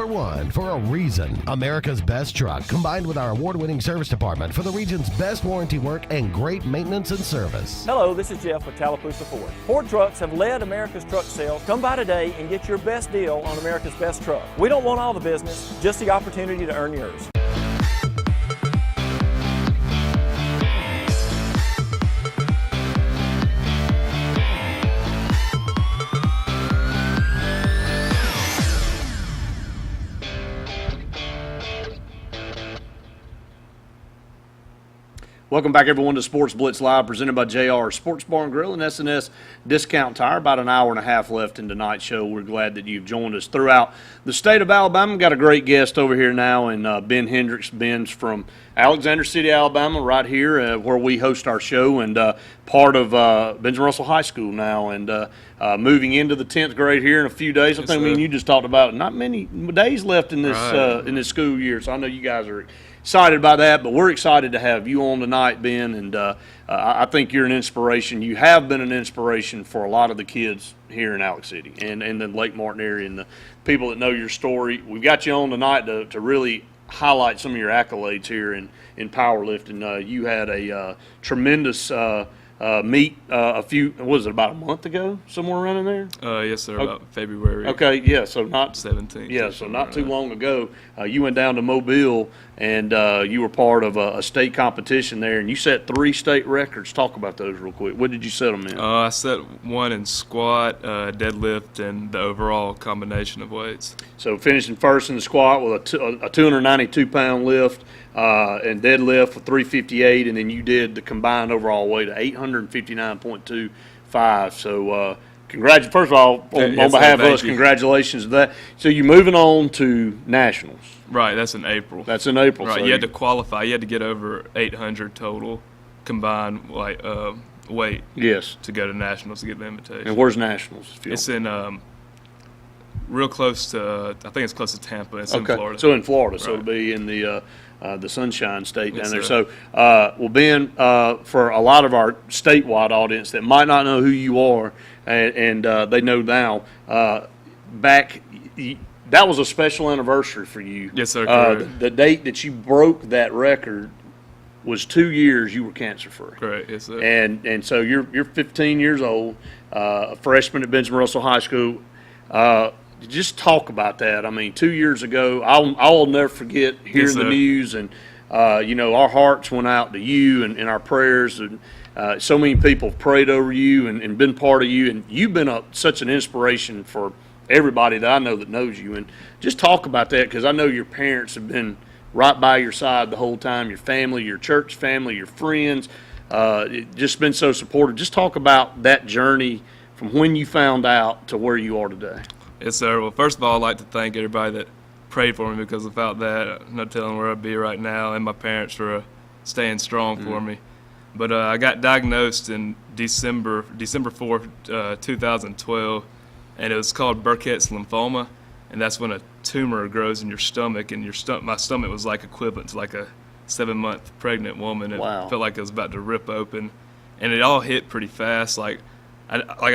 Number one for a reason. America's best truck, combined with our award-winning service department for the region's best warranty work and great maintenance and service. Hello, this is Jeff with Tallapoosa Ford. Ford trucks have led America's truck sales. Come by today and get your best deal on America's best truck. We don't want all the business, just the opportunity to earn yours. Welcome back, everyone, to Sportz Blitz Live, presented by JR Sports Bar and Grill and S&S Discount Tire. About an hour and a half left in tonight's show. We're glad that you've joined us throughout the state of Alabama. We've got a great guest over here now, and Ben Hendricks. Ben's from Alexander City, Alabama, right here where we host our show, and part of Benjamin Russell High School now, and moving into the 10th grade here in a few days. I think me and you just talked about not many days left in this school year, so I know you guys are excited about that, but we're excited to have you on tonight, Ben, and I think you're an inspiration. You have been an inspiration for a lot of the kids here in Alex City and the Lake Martin area and the people that know your story. We've got you on tonight to really highlight some of your accolades here in powerlifting. You had a tremendous meet about a month ago, somewhere around in there? Yes, sir, about February. Okay, yeah, so not 17th. Yeah, so not too long ago, you went down to Mobile and you were part of a state competition there, and you set 3 state records. Talk about those real quick. What did you set them in? I set one in squat, deadlift, and the overall combination of weights. So finishing first in the squat with a 292-pound lift, and deadlift with 358, and then you did the combined overall weight of 859.25. So first of all, on behalf of us, congratulations to that. So you're moving on to nationals. Right, that's in April. Right, so you had to qualify. You had to get over 800 total combined weight. Yes. To go to nationals to get the invitation. And where's nationals? It's in real close to, I think it's close to Tampa. It's in Florida. So in Florida, so right. it'll be in the Sunshine State down there. Sir. So, Ben, for a lot of our statewide audience that might not know who you are, and they know now, that was a special anniversary for you. Yes, sir. The date that you broke that record was 2 years you were cancer-free. Correct, yes, sir. And so you're 15 years old, a freshman at Benjamin Russell High School. Just talk about that. I mean, 2 years ago, I'll never forget hearing the news, and our hearts went out to you and our prayers, and so many people have prayed over you and been part of you, and you've been such an inspiration for everybody that I know that knows you. And just talk about that, because I know your parents have been right by your side the whole time, your family, your church family, your friends, just been so supportive. Just talk about that journey from when you found out to where you are today. Yes, sir. Well, first of all, I'd like to thank everybody that prayed for me, because without that, I'm not telling where I'd be right now, and my parents for staying strong for me. But I got diagnosed in December 4th, 2012, and it was called Burkitt's lymphoma, and that's when a tumor grows in your stomach, and my stomach was like equivalent to like a 7-month pregnant woman. It felt like it was about to rip open, and it all hit pretty fast. I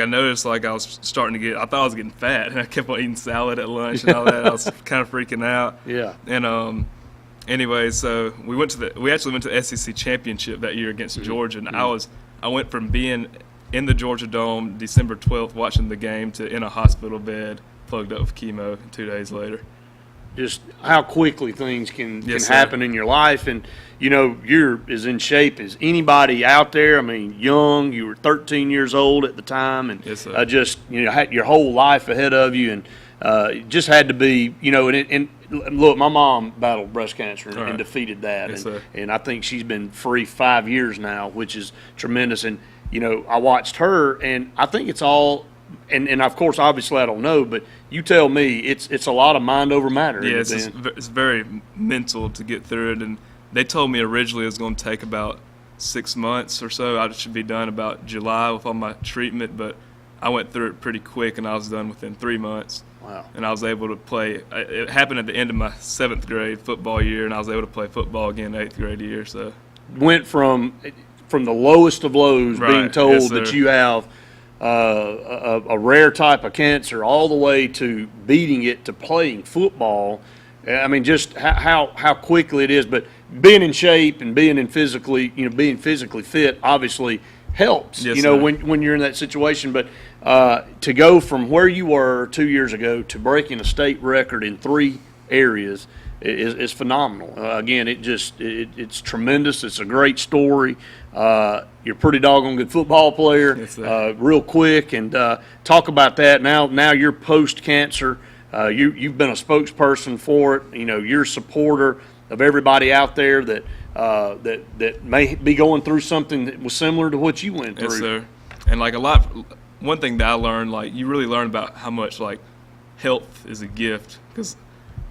noticed I was starting to I thought I was getting fat, and I kept on eating salad at lunch and all that. I was kind of freaking out. Yeah. And anyway, so we actually went to the SEC championship that year against Georgia, and I went from being in the Georgia Dome December 12th watching the game to in a hospital bed plugged up with chemo 2 days later. Just how quickly things can happen in your life, and you're as in shape as anybody out there. I mean, young, you were 13 years old at the time, and had your whole life ahead of you, and just had to be, and look, my mom battled breast cancer and defeated that, and I think she's been free 5 years now, which is tremendous. And I watched her, and I think it's all. And of course, obviously, I don't know, but you tell me, it's a lot of mind over matter. Yeah, it's very mental to get through it. And they told me originally it was going to take about 6 months or so. I should be done about July with all my treatment, but I went through it pretty quick, and I was done within 3 months. Wow. And I was able to play. It happened at the end of my 7th grade football year, and I was able to play football again 8th grade year. So went from the lowest of lows, being told that you have a rare type of cancer all the way to beating it to playing football. I mean, just how quickly it is. But being in shape and being physically fit obviously helps. Yes, when you're in that situation. But to go from where you were 2 years ago to breaking a state record in 3 areas is phenomenal. Again, it's tremendous. It's a great story. You're a pretty doggone good football player, real quick. And talk about that. Now you're post-cancer. You've been a spokesperson for it. You're a supporter of everybody out there that may be going through something that was similar to what you went through. Yes, sir. And one thing that I learned, you really learn about how much health is a gift. Because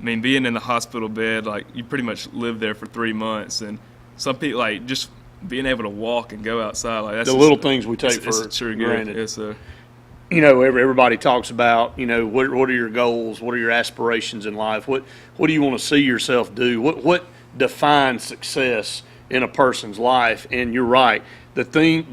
being in the hospital bed, you pretty much live there for 3 months, and some people just being able to walk and go outside, that's the little things we take for true granted. Yes, sir. Everybody talks about, what are your goals? What are your aspirations in life? What do you want to see yourself do? What defines success in a person's life? And you're right. The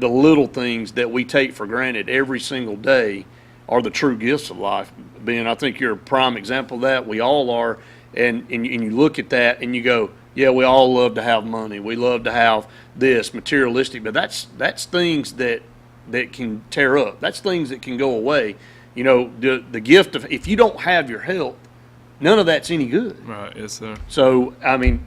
little things that we take for granted every single day are the true gifts of life. Ben, I think you're a prime example of that. We all are. And you look at that and you go, yeah, we all love to have money. We love to have this materialistic, but that's things that can tear up. That's things that can go away. The gift of, if you don't have your health, none of that's any good. Right, yes, sir. So,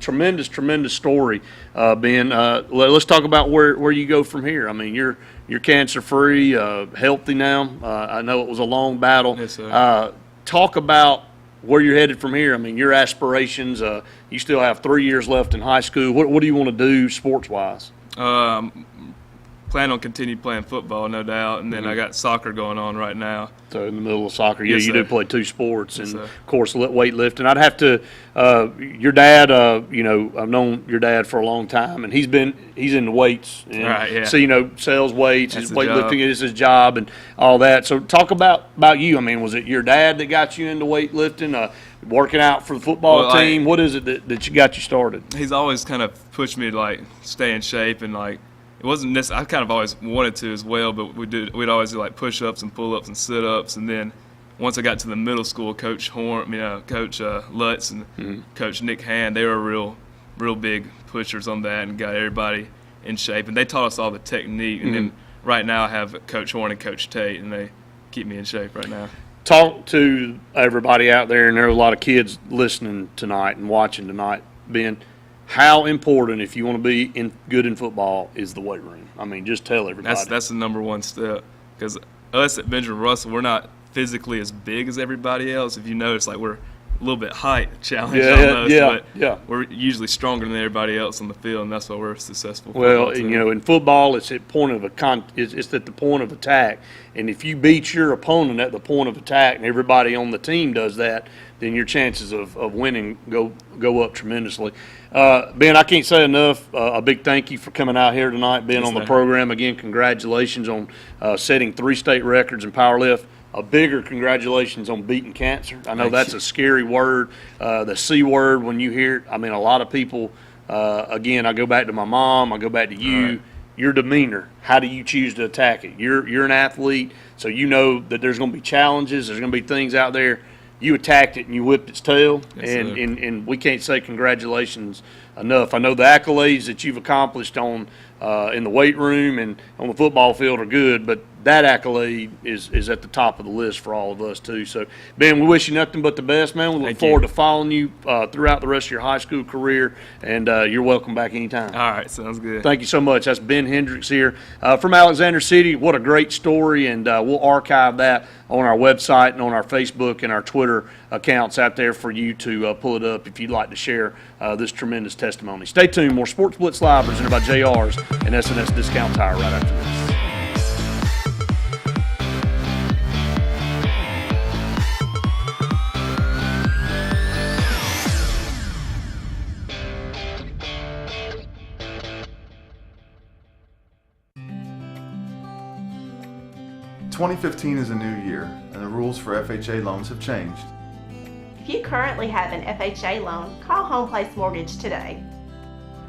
tremendous story, Ben. Let's talk about where you go from here. You're cancer-free, healthy now. I know it was a long battle. Yes, sir. Talk about where you're headed from here. Your aspirations. You still have 3 years left in high school. What do you want to do sports-wise? Plan on continuing playing football, no doubt, and then I got soccer going on right now. So in the middle of soccer, yes, you sir. do play 2 sports, yes, and sir. of course weightlifting. I'd have to. Your dad, I've known your dad for a long time, and he's into weights. And right, yeah. So sells weights, That's his his weightlifting job. is his job, and all that. So talk about you. Was it your dad that got you into weightlifting? Working out for the football team? What is it that you got you started? He's always kind of pushed me to stay in shape, and it wasn't necessarily, I kind of always wanted to as well, but we'd always do push-ups and pull-ups and sit-ups. And then once I got to the middle school, Coach Horn, Coach Lutz and Coach Nick Hand, they were real big pushers on that and got everybody in shape. And they taught us all the technique. And then right now I have Coach Horn and Coach Tate, and they keep me in shape right now. Talk to everybody out there, and there are a lot of kids listening tonight and watching tonight, Ben. How important, if you want to be good in football, is the weight room? Just tell everybody. That's the number one step, because us at Benjamin Russell, we're not physically as big as everybody else. If you notice, we're a little bit height challenged almost, but we're usually stronger than everybody else on the field, and that's why we're successful. Well, in football, it's at it's at the point of attack, and if you beat your opponent at the point of attack, and everybody on the team does that, then your chances of winning go up tremendously. Ben, I can't say enough. A big thank you for coming out here tonight, being on the program. Again, congratulations on setting 3 state records in powerlift. A bigger congratulations on beating cancer. I know that's a scary word, the C word when you hear it. A lot of people, again, I go back to my mom, I go back to you. Right. Your demeanor, how do you choose to attack it? You're an athlete, so you know that there's going to be challenges, there's going to be things out there. You attacked it and you whipped its tail, and we can't say congratulations enough. I know the accolades that you've accomplished in the weight room and on the football field are good, but that accolade is at the top of the list for all of us too. So, Ben, we wish you nothing but the best, man. We look forward to following you throughout the rest of your high school career, and you're welcome back anytime. All right, sounds good. Thank you so much. That's Ben Hendricks here from Alexander City. What a great story, and we'll archive that on our website and on our Facebook and our Twitter accounts out there for you to pull it up if you'd like to share this tremendous testimony. Stay tuned. More Sportz Blitz Live presented by JR's and S&S Discount Tire right after this. "2015 is a new year, and the rules for FHA loans have changed. If you currently have an FHA loan, call Home Place Mortgage today.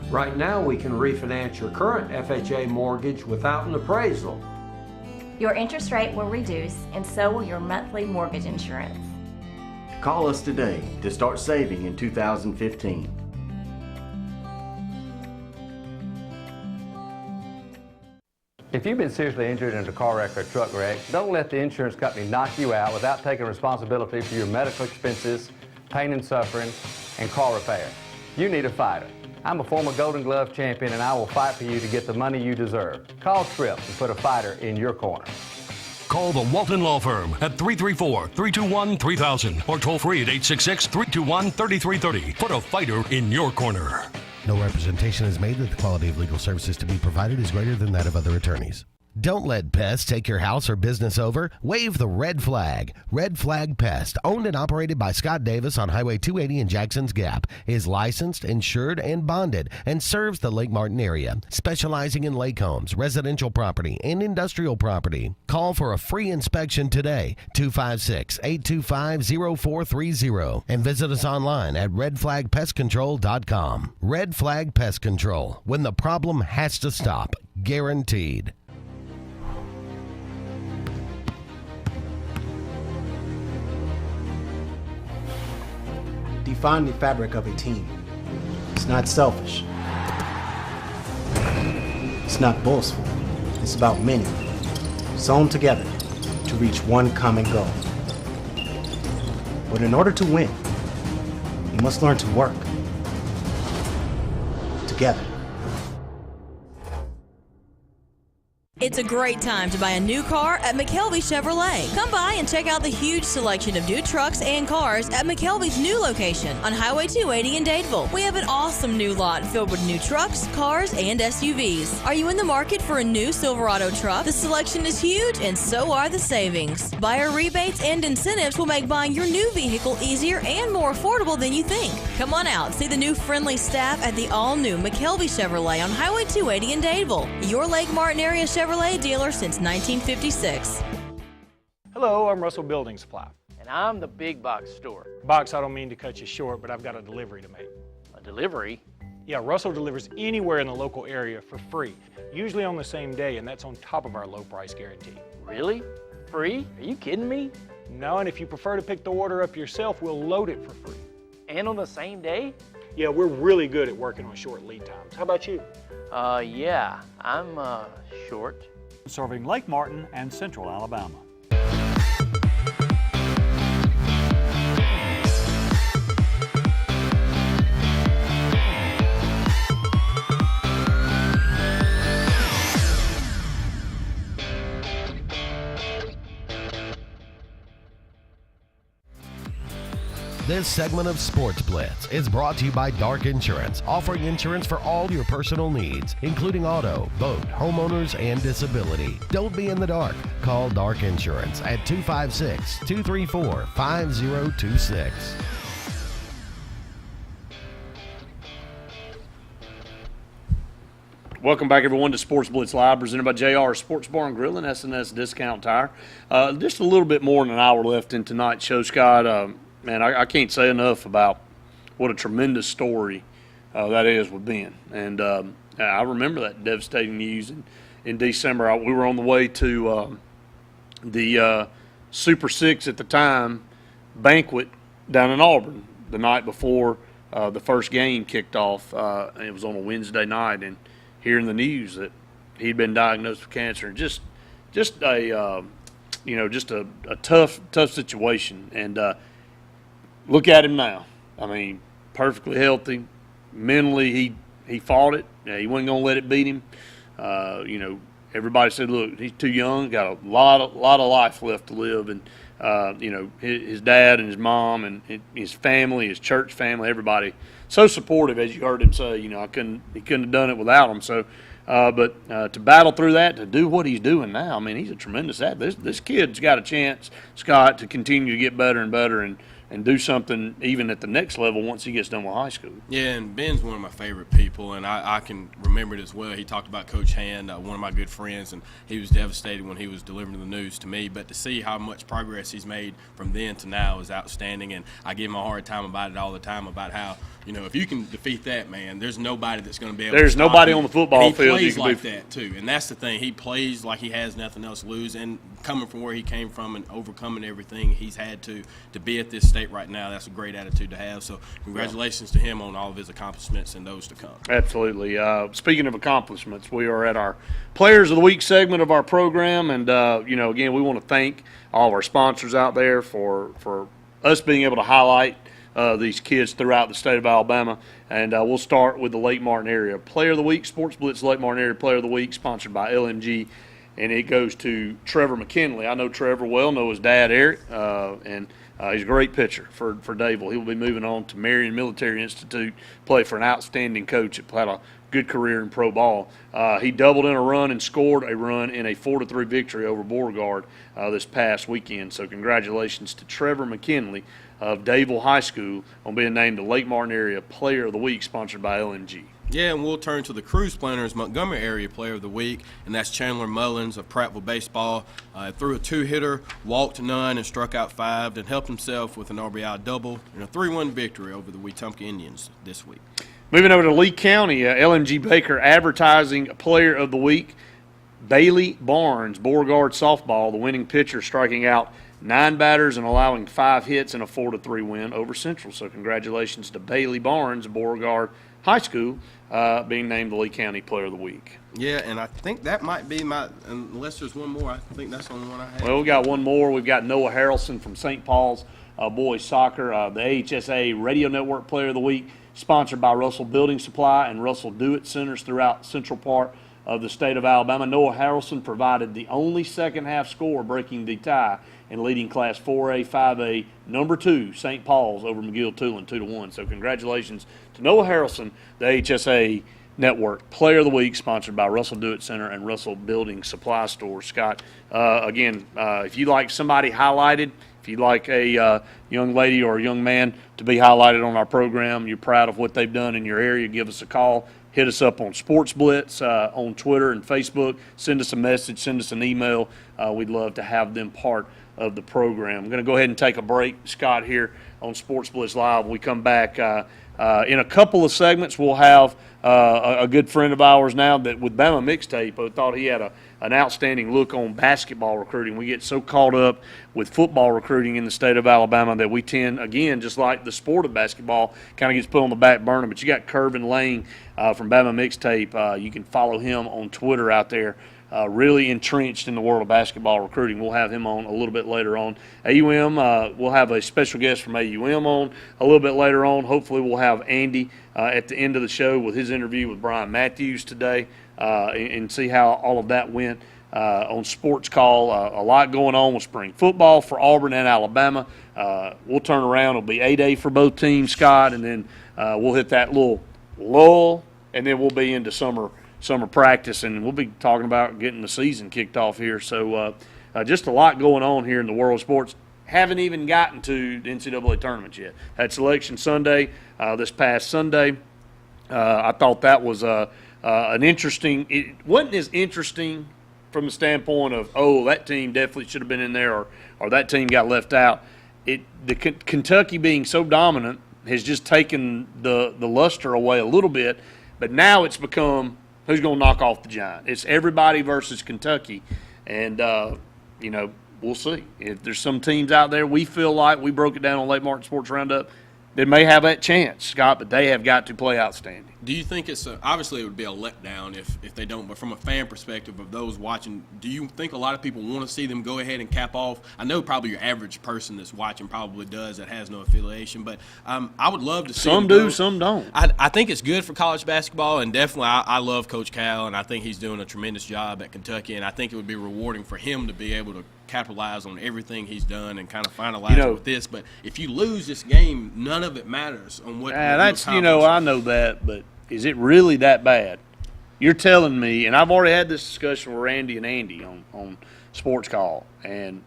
Right now, we can refinance your current FHA mortgage without an appraisal. Your interest rate will reduce, and so will your monthly mortgage insurance. Call us today to start saving in 2015. If you've been seriously injured in a car wreck or truck wreck, don't let the insurance company knock you out without taking responsibility for your medical expenses, pain and suffering, and car repair. You need a fighter. I'm a former Golden Glove champion, and I will fight for you to get the money you deserve. Call Tripp and put a fighter in your corner. Call the Walton Law Firm at 334-321-3000 or toll free at 866-321-3330. Put a fighter in your corner. No representation is made that the quality of legal services to be provided is greater than that of other attorneys. Don't let pests take your house or business over. Wave the red flag. Red Flag Pest, owned and operated by Scott Davis on Highway 280 in Jackson's Gap, is licensed, insured, and bonded, and serves the Lake Martin area, specializing in lake homes, residential property, and industrial property. Call for a free inspection today, 256-825-0430, and visit us online at redflagpestcontrol.com. Red Flag Pest Control, when the problem has to stop, guaranteed. Define the fabric of a team. It's not selfish. It's not boastful. It's about many, sewn together to reach one common goal. But in order to win, you must learn to work together. It's a great time to buy a new car at McKelvey Chevrolet. Come by and check out the huge selection of new trucks and cars at McKelvey's new location on Highway 280 in Dadeville. We have an awesome new lot filled with new trucks, cars, and SUVs. Are you in the market for a new Silverado truck? The selection is huge, and so are the savings. Buyer rebates and incentives will make buying your new vehicle easier and more affordable than you think. Come on out, see the new friendly staff at the all-new McKelvey Chevrolet on Highway 280 in Dadeville. Your Lake Martin area Chevrolet dealer since 1956. Hello, I'm Russell Building Supply. And I'm the big box store. Box, I don't mean to cut you short, but I've got a delivery to make. A delivery? Yeah, Russell delivers anywhere in the local area for free, usually on the same day, and that's on top of our low price guarantee. Really? Free? Are you kidding me? No, and if you prefer to pick the order up yourself, we'll load it for free. And on the same day? Yeah, we're really good at working on short lead times. How about you? Yeah, I'm short. Serving Lake Martin and Central Alabama. This segment of Sportz Blitz is brought to you by Dark Insurance, offering insurance for all your personal needs, including auto, boat, homeowners, and disability. Don't be in the dark. Call Dark Insurance at 256-234-5026. Welcome back, everyone, to Sports Blitz Live, presented by JR Sports Bar and Grill and S&S Discount Tire. Just a little bit more than an hour left in tonight's show, Scott. Man, I can't say enough about what a tremendous story that is with Ben. And I remember that devastating news in December. We were on the way to the Super Six at the time banquet down in Auburn the night before the first game kicked off. It was on a Wednesday night, and hearing the news that he'd been diagnosed with cancer, and just a tough situation. And look at him now. I mean, perfectly healthy. Mentally, he fought it. He wasn't going to let it beat him. Everybody said, look, he's too young, got a lot of life left to live. And, his dad and his mom and his family, his church family, everybody, so supportive, as you heard him say. He couldn't have done it without them. So, but to battle through that, to do what he's doing now, I mean, he's a tremendous athlete. This kid's got a chance, Scott, to continue to get better and better and do something even at the next level once he gets done with high school. Yeah, and Ben's one of my favorite people, and I can remember it as well. He talked about Coach Hand, one of my good friends, and he was devastated when he was delivering the news to me. But to see how much progress he's made from then to now is outstanding, and I give him a hard time about it all the time, about how if you can defeat that man, there's nobody that's going to be able. There's to stop nobody you. on the football and he field. plays like that too, and that's the thing. He plays like he has nothing else to lose, and coming from where he came from and overcoming everything he's had to be at this state right now, that's a great attitude to have. So congratulations to him on all of his accomplishments and those to come. Absolutely. Speaking of accomplishments, we are at our Players of the Week segment of our program, and again, we want to thank all of our sponsors out there for us being able to highlight these kids throughout the state of Alabama. And we'll start with the Lake Martin Area Player of the Week. Sportz Blitz Lake Martin Area Player of the Week, sponsored by LMG, and it goes to Trevor McKinley. I know Trevor well, know his dad Eric, and he's a great pitcher for Dayville. He will be moving on to Marion Military Institute, play for an outstanding coach that had a good career in pro ball. He doubled in a run and scored a run in a 4-3 victory over Beauregard this past weekend. So congratulations to Trevor McKinley of Dayville High School on being named the Lake Martin Area Player of the Week, sponsored by LMG. Yeah, and we'll turn to the Cruise Planters Montgomery Area Player of the Week, and that's Chandler Mullins of Prattville Baseball. Threw a 2-hitter, walked none, and struck out 5, and helped himself with an RBI double and a 3-1 victory over the Wetumpka Indians this week. Moving over to Lee County, LMG Baker Advertising Player of the Week, Bailey Barnes, Beauregard softball, the winning pitcher, striking out 9 batters and allowing 5 hits in a 4-3 win over Central. So congratulations to Bailey Barnes, Beauregard High School, being named the Lee County Player of the Week. Yeah, and I think that might be unless there's one more, I think that's the only one I have. Well, we got one more. We've got Noah Harrelson from St. Paul's boys soccer, the AHSA Radio Network Player of the Week, sponsored by Russell Building Supply and Russell Do-It Centers throughout central part of the state of Alabama. Noah Harrelson provided the only second-half score, breaking the tie and leading Class 4A, 5A, number 2, St. Paul's over McGill-Tulane 2-1. So congratulations to Noah Harrelson, the HSA Network Player of the Week, sponsored by Russell Do-It Center and Russell Building Supply Store. Scott, again, if you like somebody highlighted, if you'd like a young lady or a young man to be highlighted on our program, you're proud of what they've done in your area, give us a call. Hit us up on Sportz Blitz on Twitter and Facebook. Send us a message. Send us an email. We'd love to have them part of the program. I'm going to go ahead and take a break, Scott, here on Sportz Blitz Live. When we come back in a couple of segments, we'll have a good friend of ours now that with Bama Mixtape, I thought he had an outstanding look on basketball recruiting. We get so caught up with football recruiting in the state of Alabama that we tend, again, just like the sport of basketball, kind of gets put on the back burner. But you got Curvin Lane from Bama Mixtape. You can follow him on Twitter out there. Really entrenched in the world of basketball recruiting. We'll have him on a little bit later on. AUM, we'll have a special guest from AUM on a little bit later on. Hopefully we'll have Andy at the end of the show with his interview with Brian Matthews today and see how all of that went on Sports Call. A lot going on with spring football for Auburn and Alabama. We'll turn around. It'll be A-Day for both teams, Scott, and then we'll hit that little lull, and then we'll be into summer practice, and we'll be talking about getting the season kicked off here. So just a lot going on here in the world of sports. Haven't even gotten to the NCAA tournament yet. Had Selection Sunday this past Sunday. I thought that was an interesting – it wasn't as interesting from the standpoint of, oh, that team definitely should have been in there or that team got left out. Kentucky being so dominant has just taken the luster away a little bit, but now it's become – who's going to knock off the Giant? It's everybody versus Kentucky. And, we'll see. If there's some teams out there, we feel like we broke it down on Lake Martin Sports Roundup, they may have that chance, Scott, but they have got to play outstanding. Do you think it's obviously it would be a letdown if they don't, but from a fan perspective of those watching, do you think a lot of people want to see them go ahead and cap off? I know probably your average person that's watching probably does that has no affiliation, but I would love to see some do, some don't. I think it's good for college basketball, and definitely I love Coach Cal, and I think he's doing a tremendous job at Kentucky, and I think it would be rewarding for him to be able to capitalize on everything he's done and kind of finalize it with this. But if you lose this game, none of it matters on what. That's I know that, but is it really that bad? You're telling me, and I've already had this discussion with Randy and Andy on Sports Call, and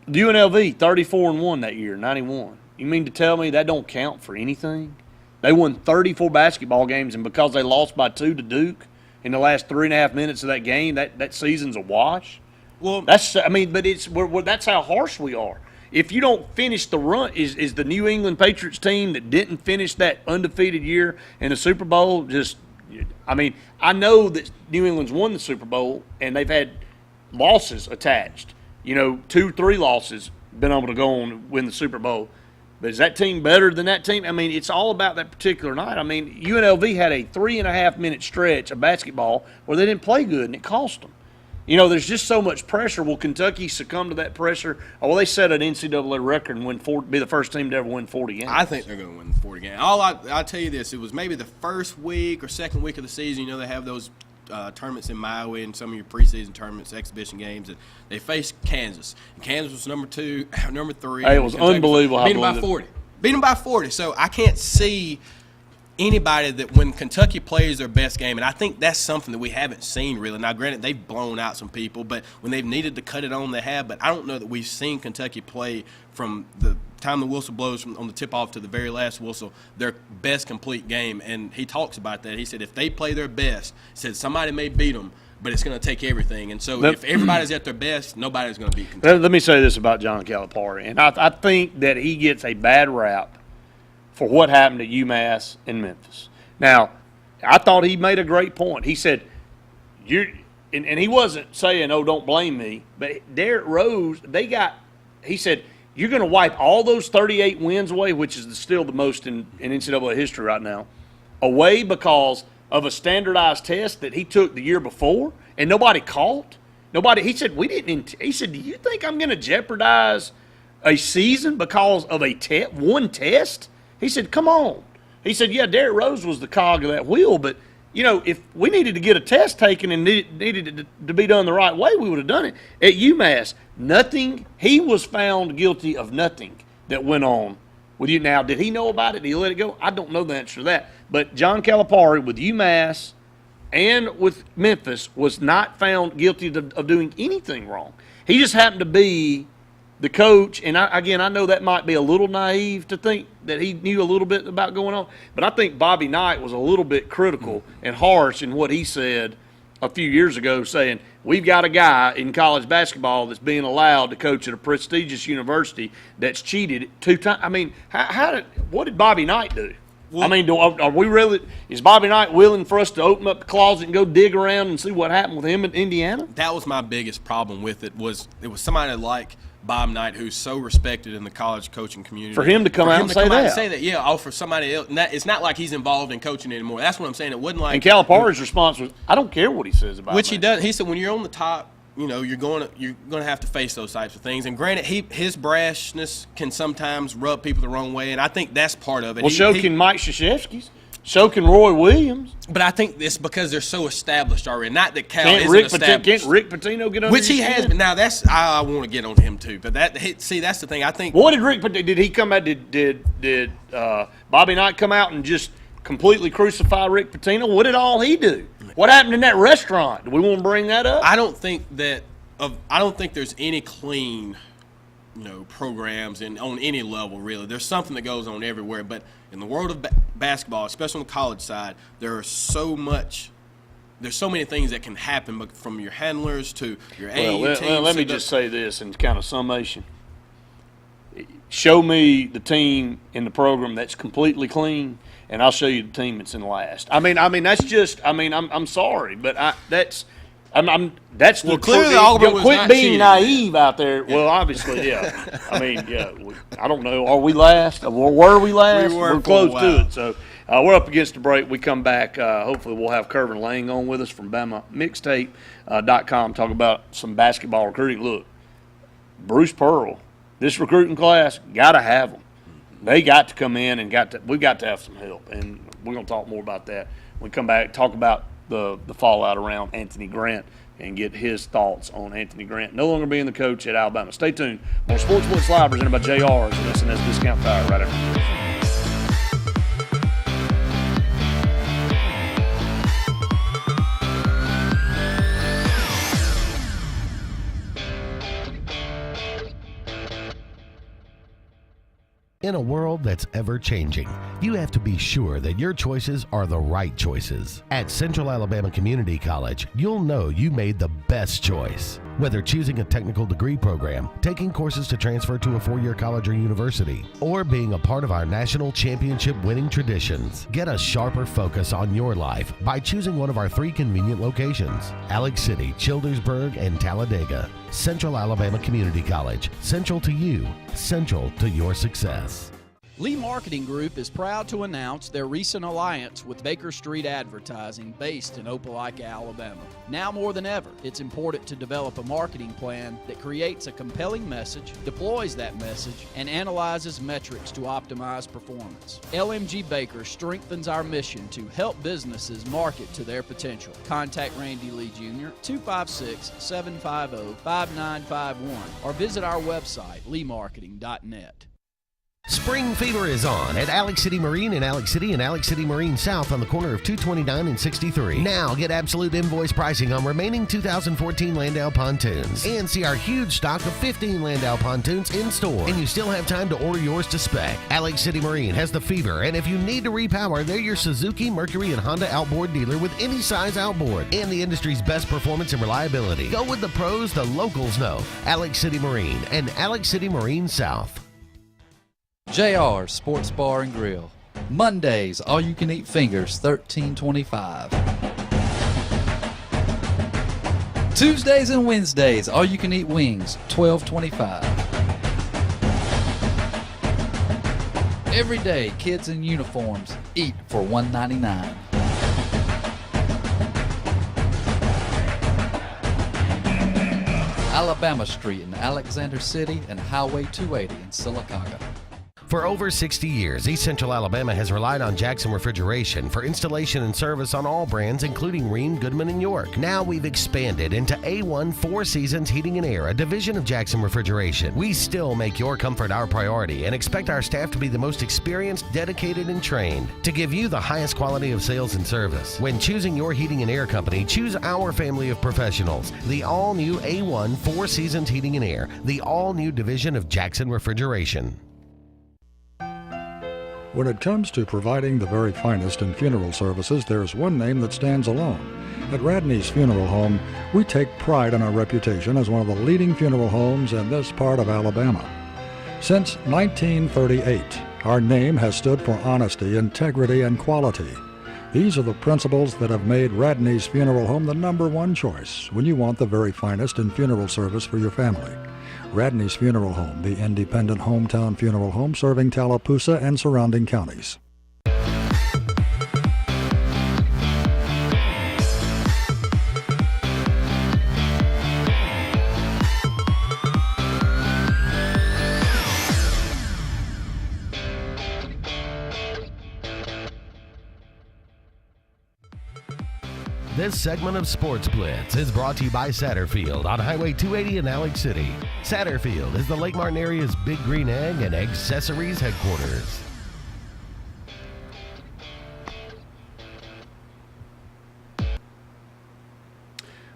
the UNLV 34-1 that year, 91. You mean to tell me that don't count for anything? They won 34 basketball games, and because they lost by 2 to Duke in the last 3.5 minutes of that game, that season's a wash. Well, that's but that's how harsh we are. if you don't finish the run, is the New England Patriots team that didn't finish that undefeated year in the Super Bowl just – I mean, I know that New England's won the Super Bowl and they've had losses attached. 2-3 losses, been able to go on and win the Super Bowl. But is that team better than that team? I mean, it's all about that particular night. I mean, UNLV had a 3.5-minute stretch of basketball where they didn't play good, and it cost them. There's just so much pressure. Will Kentucky succumb to that pressure? Or will they set an NCAA record and be the first team to ever win 40 games? I think they're going to win 40 games. I'll tell you this. It was maybe the first week or second week of the season. They have those tournaments in Maui and some of your preseason tournaments, exhibition games, and they faced Kansas. And Kansas was number 2, number 3. Hey, it was unbelievable. Beat them by 40. Beat them by 40. So I can't see anybody that when Kentucky plays their best game, and I think that's something that we haven't seen really. Now, granted, they've blown out some people, but when they've needed to cut it on, they have. But I don't know that we've seen Kentucky play from the time the whistle blows on the tip-off to the very last whistle, their best complete game. And he talks about that. He said if they play their best, he said somebody may beat them, but it's going to take everything. And so if everybody's at their best, nobody's going to beat Kentucky. Let me say this about John Calipari, and I think that he gets a bad rap for what happened at UMass and Memphis. Now, I thought he made a great point. He said, and he wasn't saying, oh, don't blame me, but Derrick Rose, he said, you're going to wipe all those 38 wins away, which is still the most in NCAA history right now, away because of a standardized test that he took the year before and nobody caught? He said, he said, do you think I'm going to jeopardize a season because of one test? He said, come on. He said, yeah, Derrick Rose was the cog of that wheel, but, if we needed to get a test taken and needed it to be done the right way, we would have done it. At UMass, he was found guilty of nothing that went on with you. Now, did he know about it? Did he let it go? I don't know the answer to that. But John Calipari with UMass and with Memphis was not found guilty of doing anything wrong. He just happened to be the coach, and I know that might be a little naive to think that he knew a little bit about going on, but I think Bobby Knight was a little bit critical and harsh in what he said a few years ago, saying we've got a guy in college basketball that's being allowed to coach at a prestigious university that's cheated 2 times. I mean, what did Bobby Knight do? Well, I mean, is Bobby Knight willing for us to open up the closet and go dig around and see what happened with him in Indiana? That was my biggest problem with it. Was somebody like Bob Knight, who's so respected in the college coaching community. For him to come out and say that. Yeah, for somebody else. And it's not like he's involved in coaching anymore. That's what I'm saying. It wasn't like. And Calipari's response was, I don't care what he says about it. Which he does. He said, when you're on the top, you're going to have to face those types of things. And granted, his brashness can sometimes rub people the wrong way, and I think that's part of it. Well, so can Mike Krzyzewski's. So can Roy Williams. But I think it's because they're so established already. Not that Cal isn't established. Can't Rick Pitino get on Which he has. But now I want to get on him too. But that's the thing. I think. What did Rick Pitino? Did he come out? Did Bobby Knight come out and just completely crucify Rick Pitino? What did all he do? What happened in that restaurant? Do we want to bring that up? I don't think there's any clean programs on any level, really. There's something that goes on everywhere, but in the world of basketball, especially on the college side, there's so many things that can happen, but from your handlers to your AAU team. Let me just say this in kind of summation. Show me the team in the program that's completely clean, and I'll show you the team that's in last. I'm sorry, but that's clearly Auburn was quit not being cheating. naive out there. Well, obviously, yeah. I don't know. Are we last? Were we last? We're close to it. So we're up against the break. We come back. Hopefully, we'll have Kervin Lang on with us from BamaMixtape.com. Talk about some basketball recruiting. Look, Bruce Pearl, this recruiting class, got to have them. They got to come in and we got to have some help, and we're going to talk more about that when we come back. Talk about the fallout around Anthony Grant and get his thoughts on Anthony Grant no longer being the coach at Alabama. Stay tuned. More Sportz Blitz Live presented by JR's and SNS Discount Tire right after this. In a world that's ever-changing, you have to be sure that your choices are the right choices. At Central Alabama Community College, you'll know you made the best choice. Whether choosing a technical degree program, taking courses to transfer to a four-year college or university, or being a part of our national championship winning traditions, get a sharper focus on your life by choosing one of our 3 convenient locations: Alex City, Childersburg, and Talladega. Central Alabama Community College. Central to you. Central to your success. Lee Marketing Group is proud to announce their recent alliance with Baker Street Advertising, based in Opelika, Alabama. Now more than ever, it's important to develop a marketing plan that creates a compelling message, deploys that message, and analyzes metrics to optimize performance. LMG Baker strengthens our mission to help businesses market to their potential. Contact Randy Lee Jr. 256-750-5951 or visit our website, leemarketing.net. Spring fever is on at Alex City Marine in Alex City and Alex City Marine South on the corner of 229 and 63. Now get absolute invoice pricing on remaining 2014 Landau pontoons and see our huge stock of 15 Landau pontoons in store. And you still have time to order yours to spec. Alex City Marine has the fever, and if you need to repower, they're your Suzuki, Mercury, and Honda outboard dealer with any size outboard and the industry's best performance and reliability. Go with the pros the locals know. Alex City Marine and Alex City Marine South. JR Sports Bar and Grill. Mondays, all-you-can-eat fingers, $13.25. Tuesdays and Wednesdays, all-you-can-eat wings, $12.25. Every day, kids in uniforms eat for $1.99. Alabama Street in Alexander City and Highway 280 in Sylacauga. For over 60 years, East Central Alabama has relied on Jackson Refrigeration for installation and service on all brands, including Rheem, Goodman, and York. Now we've expanded into A1 Four Seasons Heating and Air, a division of Jackson Refrigeration. We still make your comfort our priority and expect our staff to be the most experienced, dedicated, and trained to give you the highest quality of sales and service. When choosing your heating and air company, choose our family of professionals. The all-new A1 Four Seasons Heating and Air, the all-new division of Jackson Refrigeration. When it comes to providing the very finest in funeral services, there's one name that stands alone. At Radney's Funeral Home, we take pride in our reputation as one of the leading funeral homes in this part of Alabama. Since 1938, our name has stood for honesty, integrity, and quality. These are the principles that have made Radney's Funeral Home the #1 choice when you want the very finest in funeral service for your family. Radney's Funeral Home, the independent hometown funeral home serving Tallapoosa and surrounding counties. This segment of Sportz Blitz is brought to you by Satterfield on Highway 280 in Alex City. Satterfield is the Lake Martin area's Big Green Egg and Accessories headquarters.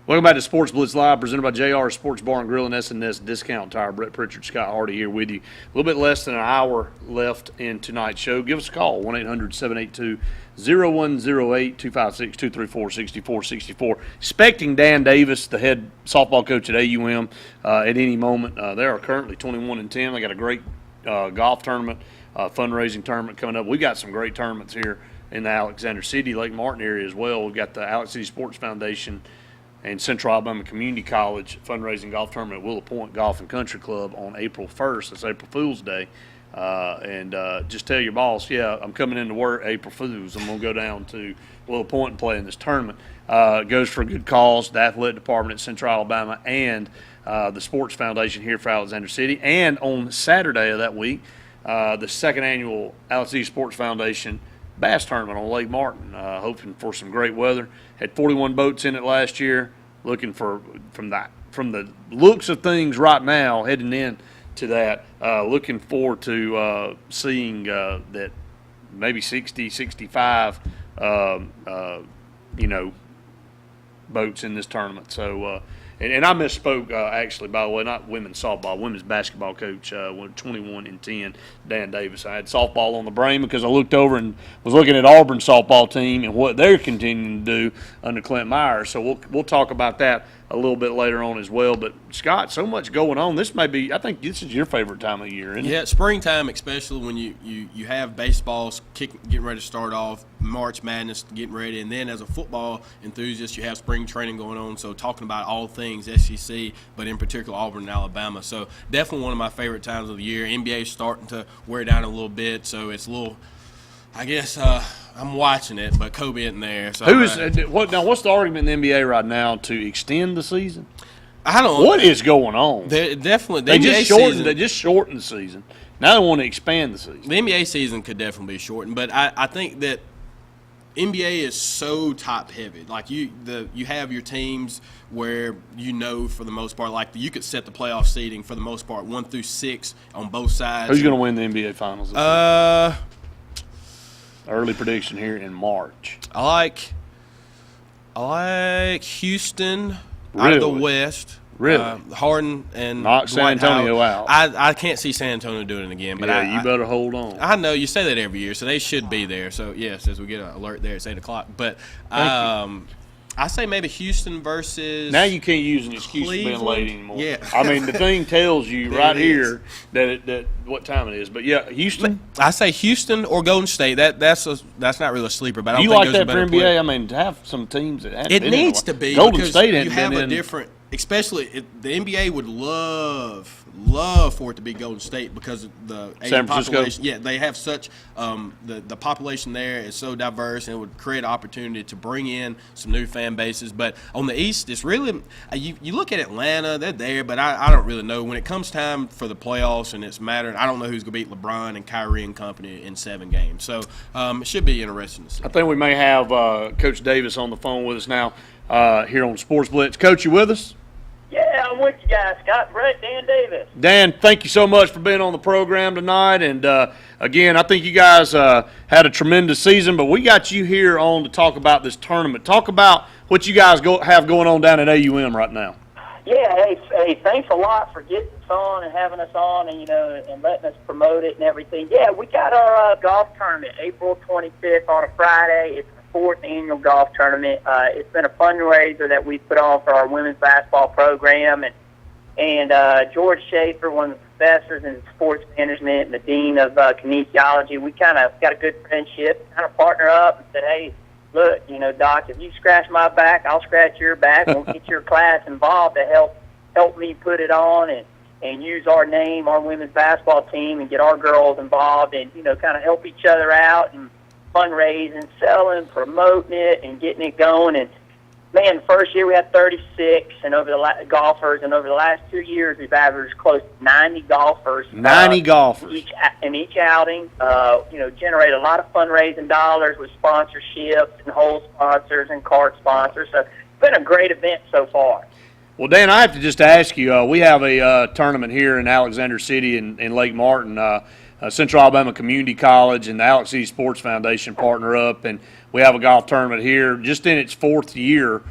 Welcome back to Sportz Blitz Live, presented by JR Sports Bar and Grill and S&S Discount Tire. Brett Pritchard, Scott Hardy here with you. A little bit less than an hour left in tonight's show. Give us a call, 1-800-782-0108, 256-234-6464. Expecting Dan Davis, the head softball coach at AUM, at any moment. They are currently 21-10. They got a great golf tournament, fundraising tournament coming up. We got some great tournaments here in the Alexander City, Lake Martin area as well. We've got the Alex City Sports Foundation and Central Alabama Community College fundraising golf tournament at Willow Point Golf and Country Club on April 1st. That's April Fool's Day. And just tell your boss, yeah, I'm coming into work April Fool's. I'm going to go down to Willow Point and play in this tournament. It goes for a good cause, the athletic department at Central Alabama and the Sports Foundation here for Alexander City. And on Saturday of that week, the second annual Alex City Sports Foundation bass tournament on Lake Martin, hoping for some great weather. Had 41 boats in it last year. Looking for from the looks of things right now, heading in to that, looking forward to seeing that maybe 60, 65, boats in this tournament. So and I misspoke, actually, by the way, not women's softball, women's basketball coach, 21-10, Dan Davis. I had softball on the brain because I looked over and was looking at Auburn softball team and what they're continuing to do under Clint Myers. So we'll talk about that a little bit later on as well. But, Scott, so much going on. This may be – I think this is your favorite time of year, isn't it? Yeah, springtime, especially when you have baseballs getting ready to start off, March Madness getting ready, and then as a football enthusiast, you have spring training going on. So talking about all things SEC, but in particular Auburn and Alabama. So definitely one of my favorite times of the year. NBA is starting to wear down a little bit, so it's a little – I guess I'm watching it, but Kobe isn't there. So what's the argument in the NBA right now to extend the season? I don't know. What is going on? They just shortened the season. Now they want to expand the season. The NBA season could definitely be shortened, but I think that NBA is so top heavy. Like you have your teams where for the most part, like you could set the playoff seeding for the most part 1 through 6 on both sides. Who's going to win the NBA Finals this year? Early prediction here in March. I like Houston out of the West. Really? Harden and knock San Antonio out. I can't see San Antonio doing it again. But you better hold on. I know you say that every year, so they should be there. So yes, as we get an alert there, it's 8:00. But I say maybe Houston versus. Now you can't use an excuse for being late anymore. Yeah. I mean, the thing tells you right here that what time it is. But yeah, Houston. I say Houston or Golden State. That's not really a sleeper. But I don't you think like that for NBA? Player. I mean, to have some teams that have it needs to be Golden State. You have a different. Especially the NBA would love for it to be Golden State because of the San Francisco. population. Yeah, they have such the population there is so diverse, and it would create opportunity to bring in some new fan bases. But on the East, it's really you look at Atlanta, they're there, but I don't really know when it comes time for the playoffs and it's mattering. I don't know who's going to beat LeBron and Kyrie and company in 7 games. So it should be interesting to see. I think we may have Coach Davis on the phone with us now here on Sportz Blitz. Coach, you with us? Yeah, I'm with you guys. Scott, Brett, Dan Davis. Dan, thank you so much for being on the program tonight. And, again, I think you guys had a tremendous season, but we got you here on to talk about this tournament. Talk about what you guys have going on down at AUM right now. Yeah, hey, thanks a lot for getting us on and having us on and, and letting us promote it and everything. Yeah, we got our golf tournament April 25th on a Friday. It's 4th annual golf tournament. It's been a fundraiser that we put on for our women's basketball program, and George Schaefer, one of the professors in sports management and the dean of kinesiology, we kind of got a good friendship, kind of partner up and said, hey, look, Doc, if you scratch my back, I'll scratch your back. We'll get your class involved to help me put it on and use our name, our women's basketball team, and get our girls involved and, kind of help each other out and fundraising, selling, promoting it, and getting it going. And man, the first year we had 36 and over the golfers, and over the last 2 years we've averaged close to 90 golfers. 90 golfers in each outing. Generate a lot of fundraising dollars with sponsorships and hole sponsors and cart sponsors. So it's been a great event so far. Well, Dan, I have to just ask you. We have a tournament here in Alexander City in Lake Martin. Central Alabama Community College and the Alex City Sports Foundation partner up, and we have a golf tournament here just in its 4th year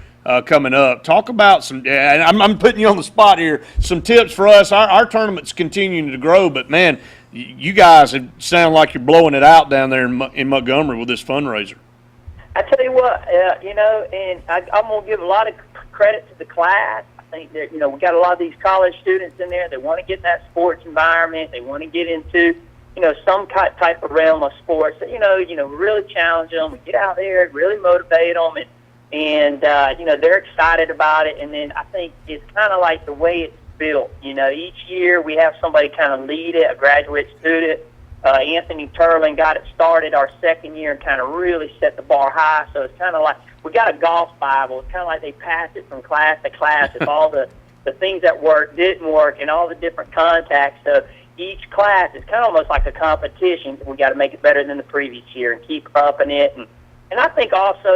coming up. Talk about some, and I'm putting you on the spot here, some tips for us. Our tournament's continuing to grow, but, man, you guys sound like you're blowing it out down there in Montgomery with this fundraiser. I tell you what, and I'm going to give a lot of credit to the class. I think that, we got a lot of these college students in there that want to get in that sports environment. They want to get into some type of realm of sports, really challenge them, get out there, really motivate them, and they're excited about it. And then I think it's kind of like the way it's built. Each year we have somebody kind of lead it, a graduate student. Anthony Turlin got it started our 2nd year and kind of really set the bar high. So it's kind of like we got a golf Bible. It's kind of like they pass it from class to class. It's all the things that worked, didn't work, and all the different contacts. So each class is kind of almost like a competition. We got to make it better than the previous year and keep upping it. And I think also,